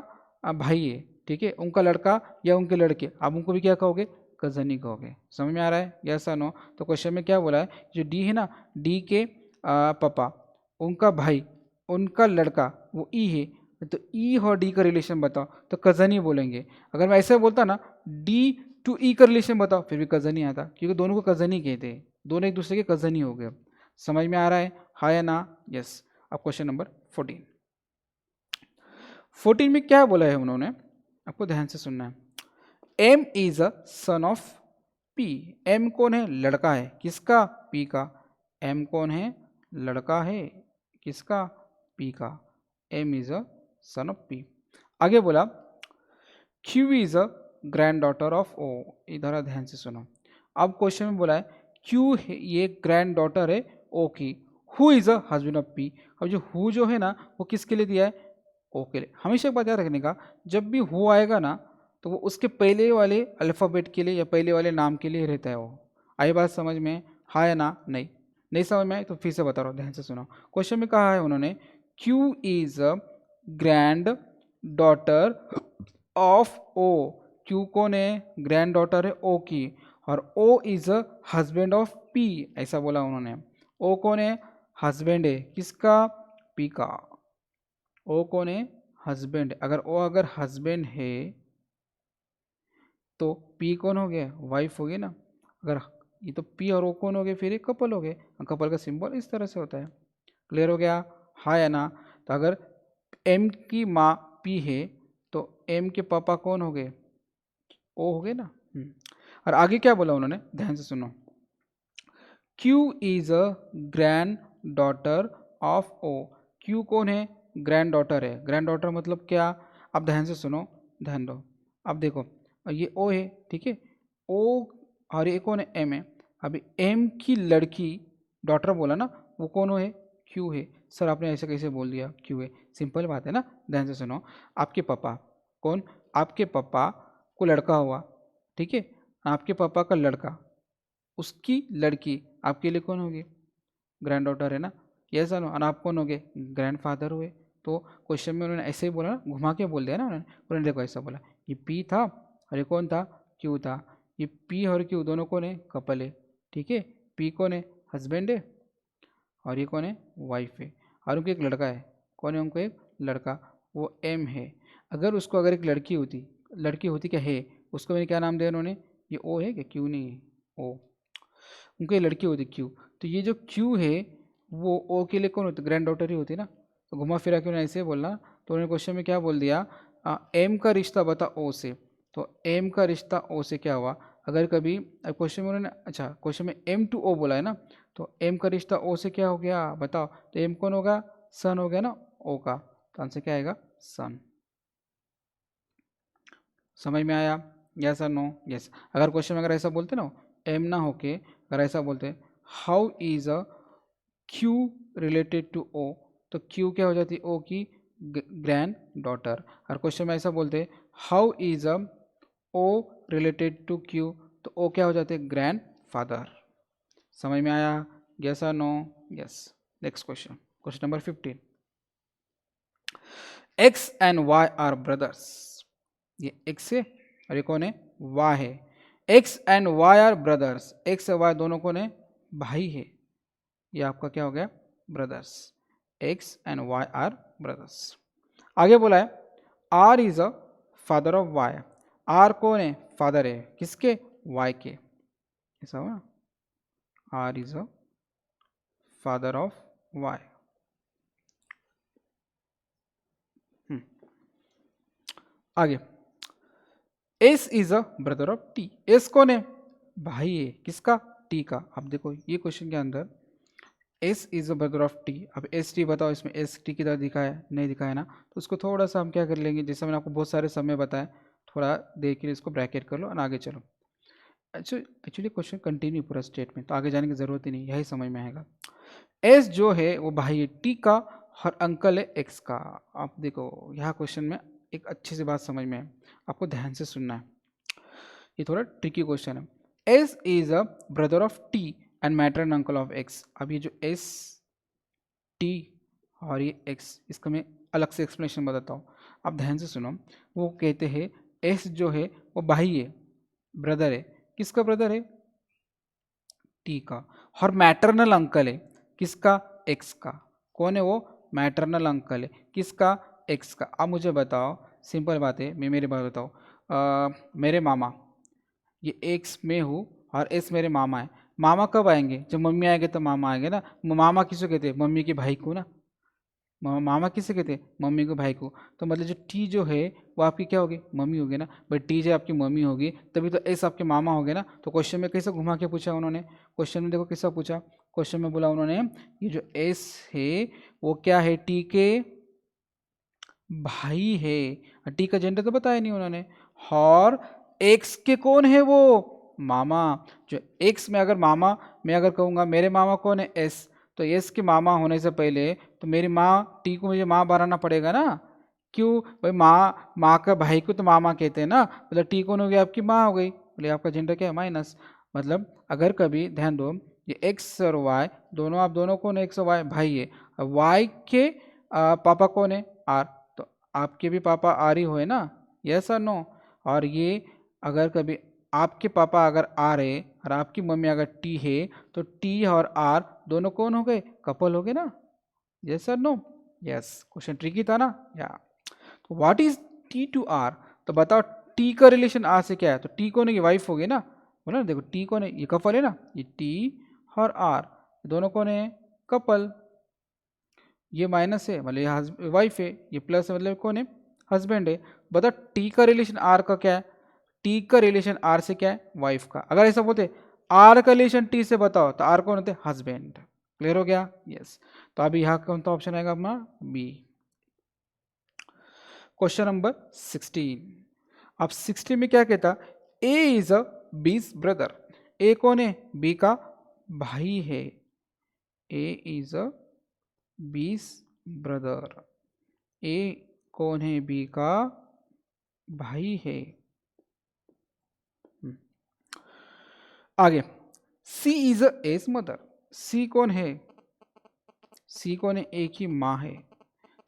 भाई है, ठीक है, उनका लड़का या उनके लड़के, आप उनको भी क्या कहोगे? कज़न ही कहोगे। समझ में आ रहा है? यस और नो? तो क्वेश्चन में क्या बोला है? जो डी है ना, डी के पापा, उनका भाई, उनका लड़का, वो ई है, तो ई और डी का रिलेशन बताओ, तो कज़न ही बोलेंगे। अगर मैं ऐसे बोलता ना, डी टू ई का रिलेशन बताओ, फिर भी कज़न ही आता, क्योंकि दोनों को कज़न ही कहते हैं, दोनों एक दूसरे के कज़न ही हो गए। समझ में आ रहा है? हाँ या ना? यस। अब क्वेश्चन नंबर 14। 14 में क्या बोला है उन्होंने, आपको ध्यान से सुनना है। M is a son of P. M कौन है? लड़का है, किसका? पी का। एम कौन है? लड़का है, किसका? पी का। M is a son of P. आगे बोला, Q is a granddaughter of O. इधर ध्यान से सुनो। अब क्वेश्चन में बोला है क्यू ये ग्रैंड डॉटर है ओ की। Who is a husband of P. अब जो हु जो है ना, वो किसके लिए दिया है? ओ के लिए। हमेशा एक बात याद रखने का, जब भी हु आएगा ना, तो वो उसके पहले वाले अल्फ़ाबेट के लिए या पहले वाले नाम के लिए रहता है वो। आई बात समझ में? हाँ या ना? नहीं? नहीं समझ में आए तो फिर से बता रहा हूँ, ध्यान से सुनो। क्वेश्चन में कहा है उन्होंने, Q is a granddaughter of O. Q कौन है? ग्रैंड डॉटर है ओ की, और O is a husband of P, ऐसा बोला उन्होंने। ओ कौन है? हस्बैंड है, किसका? पी का। ओ कौन है? हस्बैंड। अगर हस्बैंड है तो पी कौन हो गया? वाइफ हो गई ना। अगर ये तो पी और ओ कौन हो गए? फिर एक कपल हो गए। कपल का सिंबल इस तरह से होता है। क्लियर हो गया? हाँ या ना? तो अगर एम की माँ पी है तो एम के पापा कौन हो गए? ओ हो गए ना। और आगे क्या बोला उन्होंने, ध्यान से सुनो। Q is a granddaughter of O. Q कौन है? ग्रैंड डॉटर है। ग्रैंड डॉटर मतलब क्या? अब ध्यान से सुनो, ध्यान दो। अब देखो, ये ओ है, ठीक है, ओ, और ये कौन है? एम है। अभी एम की लड़की, डॉटर बोला ना, वो कौन है? क्यू है। सर आपने ऐसे कैसे बोल दिया क्यू है? सिंपल बात है ना। ध्यान से सुनो। आपके पापा कौन? आपके पापा को लड़का हुआ, ठीक है, आपके पापा का लड़का, उसकी लड़की आपके लिए कौन होगी? ग्रैंड डॉटर है ना। ये सर, और आप कौन होगे? ग्रैंड फादर हुए। तो क्वेश्चन में उन्होंने ऐसे ही बोला ना, घुमा के बोल दिया ना उन्होंने देखो ऐसा बोला, ये पी था और ये कौन था? क्यू था। ये पी और क्यू दोनों कौन है? कपल है, ठीक है। पी कौन है? हस्बैंड है, और ये कौन है? वाइफ है, और उनको एक लड़का है। कौन है? उनको एक लड़का, वो एम है। अगर एक लड़की होती क्या है, उसको मैंने क्या नाम दिया उन्होंने, ये ओ है क्या, क्यू नहीं है, ओ, उनको ये लड़की होती क्यू, तो ये जो क्यू है वो ओ के लिए कौन होती, ग्रैंड डॉटर ही होती ना, तो घुमा फिरा के उन्होंने ऐसे बोलना। तो उन्होंने क्वेश्चन में क्या बोल दिया, एम का रिश्ता बता ओ से, तो एम का रिश्ता ओ से क्या हुआ, अगर कभी क्वेश्चन में उन्होंने, अच्छा क्वेश्चन में एम टू ओ बोला है ना, तो एम का रिश्ता ओ से क्या हो गया बताओ, तो एम कौन होगा, सन हो गया ना ओ का, तो आंसर क्या आएगा, सन। समझ में आया, यस और नो, यस। अगर क्वेश्चन में अगर ऐसा बोलते ना, एम ना होके अगर ऐसा बोलते, how is a Q related to O, तो क्यू क्या हो जाती है, ओ की ग्रैंड डॉटर। और क्वेश्चन में ऐसा बोलते, how is a O related to Q, तो ओ क्या हो जाते, ग्रैंड फादर। समझ में आया, यस और no, yes. Next question, question number 15, X and Y are brothers, ये एक्स है और ये कौन है, वाई है। X and Y are brothers, X और वाई दोनों कौन है, भाई है, ये आपका क्या हो गया, brothers. X and Y are brothers. आगे बोला है, R is a father of Y, R कौन है, फादर है किसके, वाई के, ऐसा हुआ, R is a father of Y. आगे, S is a brother of T, S कौन है, भाई है किसका, टी का। अब देखो ये क्वेश्चन के अंदर S is a brother of T, अब एस टी बताओ, इसमें एस टी की तरह दिखा है, नहीं दिखा है ना, तो उसको थोड़ा सा हम क्या कर लेंगे, जैसे मैंने आपको बहुत सारे समय बताया, थोड़ा देर के लिए इसको ब्रैकेट कर लो और आगे चलो। अच्छा एक्चुअली क्वेश्चन कंटिन्यू पूरा स्टेटमेंट, तो आगे जाने की जरूरत ही नहीं, यही समझ में आएगा। एस जो है वो भाई है टी का, और अंकल है एक्स का। आप देखो यहाँ क्वेश्चन में एक अच्छी सी बात समझ में है, आपको ध्यान से सुनना है, ये थोड़ा ट्रिकी क्वेश्चन है। S is a brother of T and maternal uncle of X. अब ये जो एस टी और ये एक्स, इसका मैं अलग से एक्सप्लेनेशन बताता हूँ, आप ध्यान से सुनो। वो कहते हैं एस जो है वो भाई है, ब्रदर है, किसका ब्रदर है, टी का, और मैटरनल अंकल है किसका, एक्स का। कौन है वो, मैटरनल अंकल है किसका, एक्स का। अब मुझे बताओ, सिंपल बात है, मैं मेरी बात बताओ, मेरे मामा, ये एक्स में हूँ और एस मेरे मामा है। मामा कब आएंगे, जब मम्मी आएंगे तो मामा आएंगे ना। मामा किसे कहते हैं, मम्मी के भाई को ना। मामा किसे कहते हैं, मम्मी को भाई को। तो मतलब जो टी जो है वो आपकी क्या होगी, मम्मी होगी ना। भाई टी जो आपकी मम्मी होगी तभी तो एस आपके मामा हो गए ना। तो क्वेश्चन में कैसे घुमा के पूछा उन्होंने, क्वेश्चन में देखो कैसा पूछा, क्वेश्चन में बोला उन्होंने ये जो एस है वो क्या है, टी के भाई है। टी का जेंडर तो बताया नहीं उन्होंने। और एक्स के कौन है वो, मामा। जो एक्स में अगर मामा, मैं अगर कहूँगा मेरे मामा कौन है, एस, तो एस के मामा होने से पहले तो मेरी माँ टी को मुझे माँ बनाना पड़ेगा ना। क्यों भाई, माँ का भाई को तो मामा कहते हैं ना, मतलब टी कौन हो गई, आपकी माँ हो गई, बोले आपका जेंडर क्या है, माइनस। मतलब अगर कभी ध्यान दो, ये एक्स और वाई दोनों, आप दोनों कौन है, एक्स और वाई भाई है, वाई के पापा कौन है, आर, तो आपके भी पापा आर ही हुए ना, यस और नो। और ये अगर कभी आपके पापा अगर आर है और आपकी मम्मी अगर टी है, तो टी और आर दोनों कौन हो गए, कपल हो गए ना, यस और नो, यस। क्वेश्चन ट्रिकी था ना, या। तो what is T to R, तो बताओ टी का रिलेशन आर से क्या है, तो टी कौन है, ये वाइफ हो गई ना, बोला ना, देखो टी कौन है, ये कपल है ना, ये टी और आर दोनों कौन है, कपल। ये माइनस है मतलब ये वाइफ है, ये प्लस है मतलब कौन है, हस्बैंड है। बता टी का रिलेशन आर का क्या है, टी का रिलेशन आर से क्या है, वाइफ का। अगर ऐसा बोलते आर का रिलेशन टी से बताओ, तो आर कौन होते, हस्बैंड। क्लियर हो गया, यस। तो अभी यहाँ कौन सा ऑप्शन आएगा अपना, बी। क्वेश्चन नंबर 16, अब 16 में क्या कहता, ए इज अ बीस ब्रदर, ए कौन है, बी का भाई है, ए इज अ बीस ब्रदर, ए कौन है, बी का भाई है। आगे, C is a S mother, सी कौन है, सी कौन है, ए की माँ है।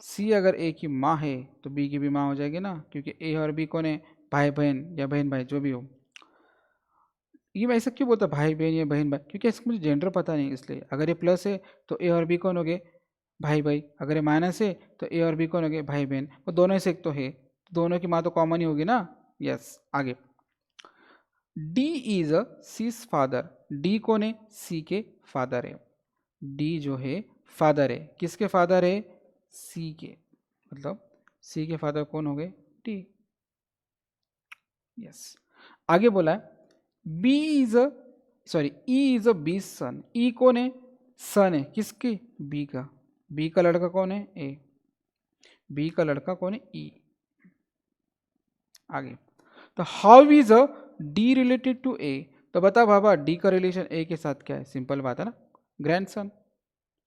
सी अगर ए की माँ है तो बी की भी माँ हो जाएगी ना, क्योंकि ए और बी कौन है, भाई बहन या बहन भाई जो भी हो। ये मैं ऐसा क्यों बोलता भाई बहन या बहन भाई, क्योंकि इसका मुझे जेंडर पता नहीं, इसलिए अगर ये प्लस है तो ए और बी कौन हो गए, भाई भाई, अगर ये माइनस है तो ए और बी कौन हो गए, भाई बहन, वो दोनों से एक तो है, दोनों की माँ तो कॉमन ही होगी ना। यस, आगे। D is a C's father, D कौन है, सी के फादर है। डी जो है फादर है, किसके फादर है, सी के, मतलब सी के फादर कौन हो गए, डी। यस, आगे बोला है B is a sorry E is a B son, E कौन है, सन है किसकी, बी का, बी का लड़का कौन है, ए, बी का लड़का कौन है, ई। आगे, तो how is a D related to A, तो बता बाबा डी का रिलेशन ए के साथ क्या है, सिंपल बात है ना, ग्रैंडसन,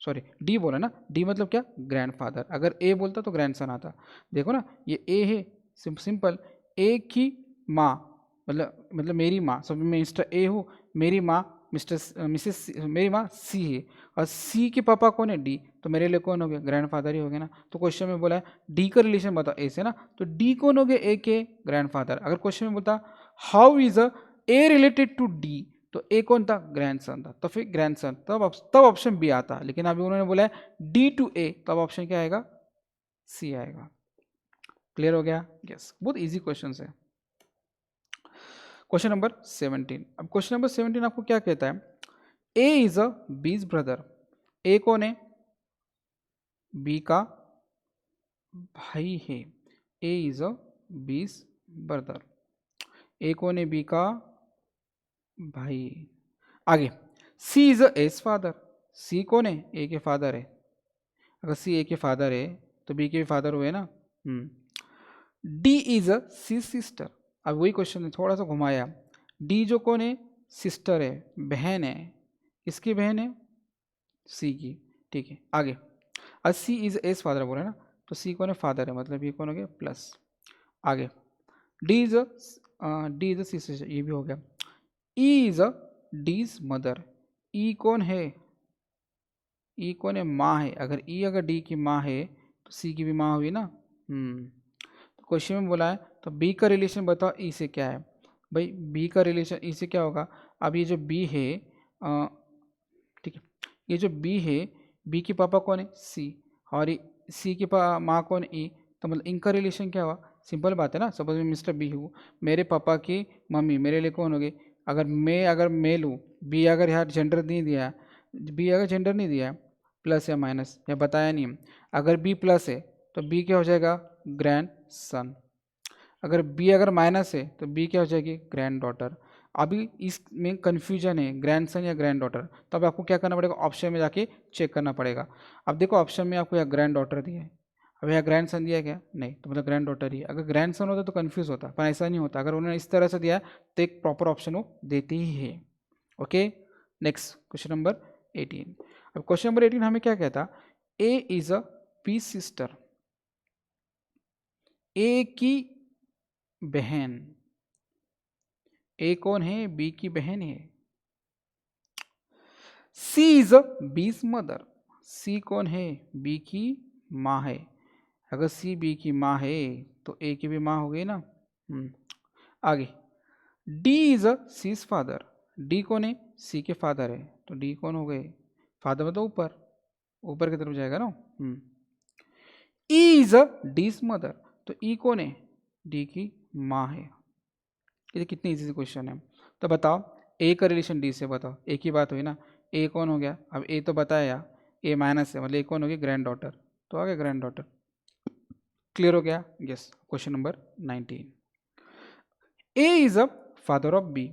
सॉरी डी बोला ना, डी मतलब क्या, ग्रैंडफादर, अगर ए बोलता तो ग्रैंडसन आता। देखो ना ये ए है, सिंपल, ए की माँ, मतलब मेरी माँ, सब मैं मिस्टर ए हूँ, मेरी माँ मिस्टर मिसेस, मेरी माँ सी है, और सी के पापा कौन है, डी, तो मेरे लिए कौन हो गया, ग्रैंडफादर ही हो गया ना। तो क्वेश्चन में बोला है डी का रिलेशन बताओ ए से ना, तो डी कौन हो गया, ए के ग्रैंडफादर। अगर क्वेश्चन में बोलता how is a A related to D, तो ए कौन था, ग्रैंडसन था, तो फिर ग्रैंडसन, तब ऑप्शन बी आता। लेकिन अभी उन्होंने बोला है डी टू ए, तब ऑप्शन क्या आएगा, सी आएगा। क्लियर हो गया। यस, बहुत इजी क्वेश्चन है। क्वेश्चन नंबर 17, अब क्वेश्चन नंबर 17 आपको क्या कहता है, ए इज अ बीज ब्रदर, ए कौन है, बी का भाई है, ए इज अ बीज ब्रदर, ए कौन है, बी का भाई। आगे, C is a S father, सी कौन है, ए के फादर है, अगर सी ए के फादर है तो बी के भी फादर हुए ना। D is a C sister, अब वही क्वेश्चन है, थोड़ा सा घुमाया, डी जो कौन है, सिस्टर है, बहन है, किसकी बहन है, सी की, ठीक है। आगे, और सी इज एस फादर बोले ना, तो सी कौन है, फादर है, मतलब ये कौन हो गया, प्लस। आगे, D is a C sister, ये भी हो गया। ई इज अ डीज मदर, ई कौन है, ई कौन है, माँ है, अगर ई अगर डी की माँ है तो सी की भी माँ हुई ना। तो क्वेश्चन में बोला है तो बी का रिलेशन बताओ ई से क्या है, भाई बी का रिलेशन ई से क्या होगा। अब ये जो बी है, ठीक है, ये जो बी है, बी के पापा कौन है, सी, और सी की माँ कौन है, ई, तो मतलब इनका रिलेशन क्या हुआ, सिंपल बात है ना। सपोज मैं मिस्टर बी हूँ, मेरे पापा की मम्मी मेरे लिए कौन हो गई, अगर मेल हूँ, बी अगर यहाँ जेंडर नहीं दिया, बी अगर जेंडर नहीं दिया, प्लस या माइनस या बताया नहीं, अगर बी प्लस है तो बी क्या हो जाएगा, ग्रैंड सन, अगर बी अगर माइनस है तो बी क्या हो जाएगी, ग्रैंड डॉटर। अभी इसमें कन्फ्यूजन है ग्रैंड सन या ग्रैंड डॉटर, तो अब आपको क्या करना पड़ेगा, ऑप्शन में जाके चेक करना पड़ेगा। अब देखो ऑप्शन में आपको यहाँ ग्रैंड डॉटर दिया है, अब यहाँ ग्रैंड सन दिया क्या, नहीं, तो मतलब ग्रैंड डॉटर ही है। अगर ग्रैंड सन होता तो कन्फ्यूज होता, पर ऐसा नहीं होता, अगर उन्होंने इस तरह से दिया तो एक प्रॉपर ऑप्शन वो देती ही है। Okay, next question number 18। अब क्वेश्चन नंबर 18 हमें क्या कहता, ए इज अ बी सिस्टर, ए की बहन, ए कौन है, बी की बहन है। सी इज अ बीज मदर, सी कौन है, बी की माँ है, अगर सी बी की माँ है तो ए की भी माँ हो गई ना। आगे, D is a C's father, D कौन है, सी के फादर है, तो डी कौन हो गए, फादर मतलब ऊपर, ऊपर की तरफ जाएगा ना। ई इज अ डीज मदर, तो ई कौन है, डी की माँ है। ये कितनी इजी क्वेश्चन है, तो बताओ ए का रिलेशन डी से बताओ, ए की बात हुई ना, ए कौन हो गया, अब ए तो बताया, ए माइनस है, मतलब ए कौन हो गया, ग्रैंड डॉटर, तो आ गया ग्रैंड डॉटर। क्लियर हो गया। Yes, question number 19, A is a father of B,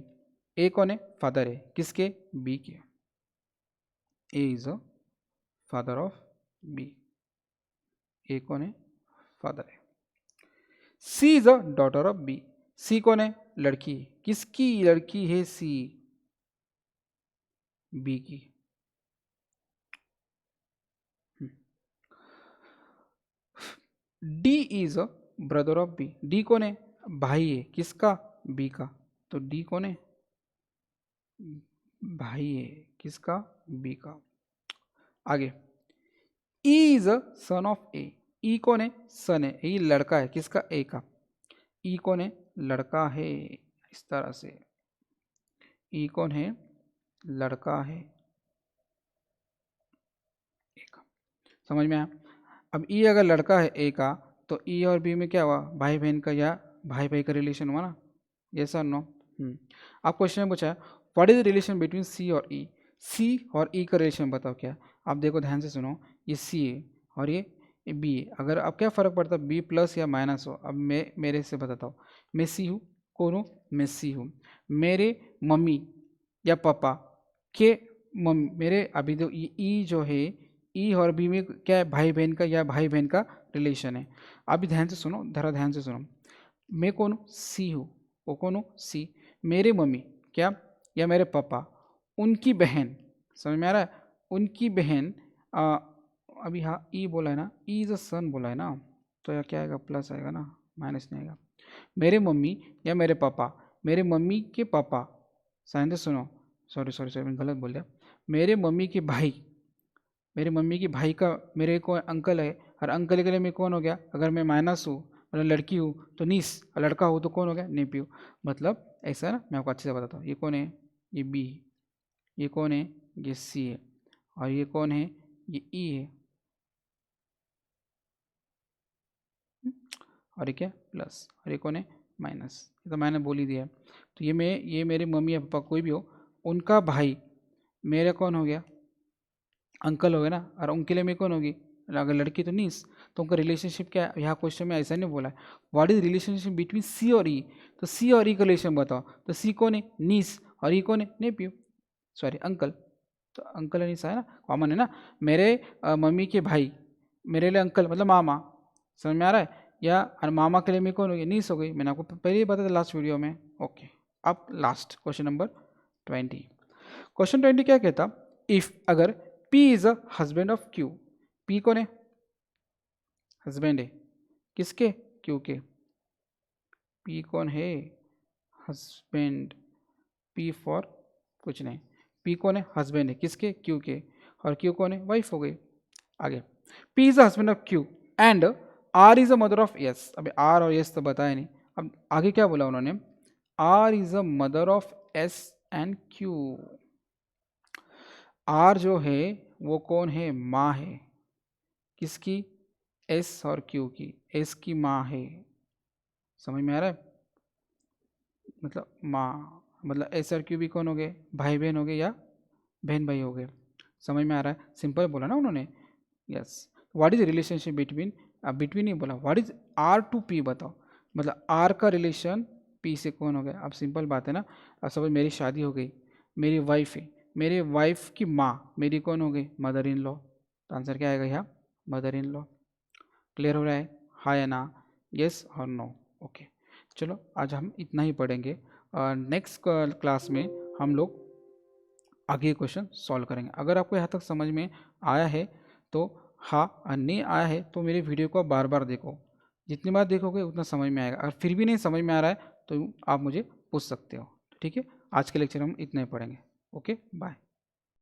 A कौन है, फादर है, किसके, बी के, A is a father of B, A कौन है, फादर है। C is a daughter of B, C कौन है, लड़की, किसकी लड़की है, सी, बी की। D is a brother of B, D कौन है, भाई है, किसका, बी का, तो डी कौन है, भाई है, किसका, बी का। आगे, ई is a son of A, E कौन है, सन है, ये लड़का है, किसका, ए का, ई कौन है, लड़का है, इस तरह से, ई कौन है, लड़का है, ए का। समझ में आया। अब ई अगर लड़का है ए का, तो ई और बी में क्या हुआ, भाई बहन का या भाई भाई का रिलेशन हुआ ना, ये सर नो। आप क्वेश्चन में पूछा है what is the relation between C और ई, सी और ई का रिलेशन बताओ क्या। आप देखो ध्यान से सुनो, ये सी है और ये बी है, अगर अब क्या फ़र्क पड़ता है बी प्लस या माइनस हो। अब मैं मेरे से बताता हूँ, मैं सी हूँ, कौन हूँ, मैं सी हूँ। मेरे मम्मी या पापा के मेरे अभी तो ई जो है, ई और बी में क्या है, भाई बहन का या भाई बहन का रिलेशन है। अभी ध्यान से सुनो, धरा ध्यान से सुनो, मैं कौन हूँ, सी हूँ, वो कौन हूँ, सी। मेरे मम्मी क्या या मेरे पापा, उनकी बहन, समझ में आ रहा है, उनकी बहन अभी हाँ ई बोला है ना, ई इज अ सन बोला है ना, तो या क्या आएगा, प्लस आएगा ना, माइनस नहीं आएगा। मेरे मम्मी या मेरे पापा, मेरे मम्मी के पापा, साइंस सुनो, सॉरी सॉरी सॉरी मैं गलत बोल दिया, मेरे मम्मी के भाई, मेरे मम्मी के भाई का मेरे को अंकल है, और अंकल के लिए मैं कौन हो गया, अगर मैं माइनस हूँ मतलब लड़की हूँ तो नीस, और लड़का हूँ तो कौन हो गया, नेप्यू। मतलब ऐसा है ना, मैं आपको अच्छे से बताता हूँ, ये कौन है, ये बी, ये कौन है, ये सी है, और ये कौन है, ये ई है, और ये क्या प्लस, और ये कौन है, माइनस। ये तो मैंने बोल ही दिया। तो ये मेरे मम्मी या पापा कोई भी हो, उनका भाई मेरा कौन हो गया, अंकल हो गया ना, और उनके लिए मैं कौन होगी, अगर लड़की तो नीस, तो उनका रिलेशनशिप क्या है, यहाँ क्वेश्चन में ऐसा नहीं बोला है what is relationship between C और ई, तो सी और ई का रिलेशन बताओ, तो सी कौन है, नीस, और ई कौन है, नेप्यू, सॉरी अंकल। तो अंकल नीस है ना, कॉमन है ना। मेरे मम्मी के भाई मेरे लिए अंकल मतलब मामा, समझ में आ रहा है, या और मामा के लिए मैं कौन हो गई, नीस हो गई, मैंने आपको पहले ही बताया था लास्ट वीडियो में। ओके, अब लास्ट क्वेश्चन नंबर 20। क्वेश्चन 20 क्या कहता, इफ अगर P is a husband of Q, P कौन है, हस्बैंड है किसके, Q के। P कौन है, हस्बैंड, P फॉर कुछ नहीं, P कौन है, हस्बैंड है किसके, Q के, और Q कौन है, वाइफ हो गई। आगे, P is a husband of Q and R is a mother of S। अभी R और S तो बताया नहीं, अब आगे क्या बोला उन्होंने, R is a mother of S and Q। R जो है वो कौन है, माँ है, किसकी, एस और क्यू की, एस की माँ है, समझ में आ रहा है, मतलब माँ, मतलब एस और क्यू भी कौन हो गए, भाई बहन हो गए या बहन भाई हो गए, समझ में आ रहा है, सिंपल बोला ना उन्होंने। Yes, what is relationship between, between नहीं बोला, what is R to P बताओ, मतलब आर का रिलेशन पी से कौन हो गया। अब सिंपल बात है ना, अब सपोज मेरी शादी हो गई, मेरी वाइफ है, मेरे वाइफ की माँ मेरी कौन हो गई, मदर इन लॉ, तो आंसर क्या आएगा यहाँ, मदर इन लॉ। क्लियर हो रहा है, हाँ या ना, यस और नो। ओके, चलो आज हम इतना ही पढ़ेंगे, नेक्स्ट क्लास में हम लोग आगे क्वेश्चन सॉल्व करेंगे। अगर आपको यहाँ तक समझ में आया है तो हाँ, और नहीं आया है तो मेरे वीडियो को बार बार देखो, जितनी बार देखोगे उतना समझ में आएगा। अगर फिर भी नहीं समझ में आ रहा है तो आप मुझे पूछ सकते हो। ठीक है, आज के लेक्चर हम इतना ही पढ़ेंगे। Okay, bye.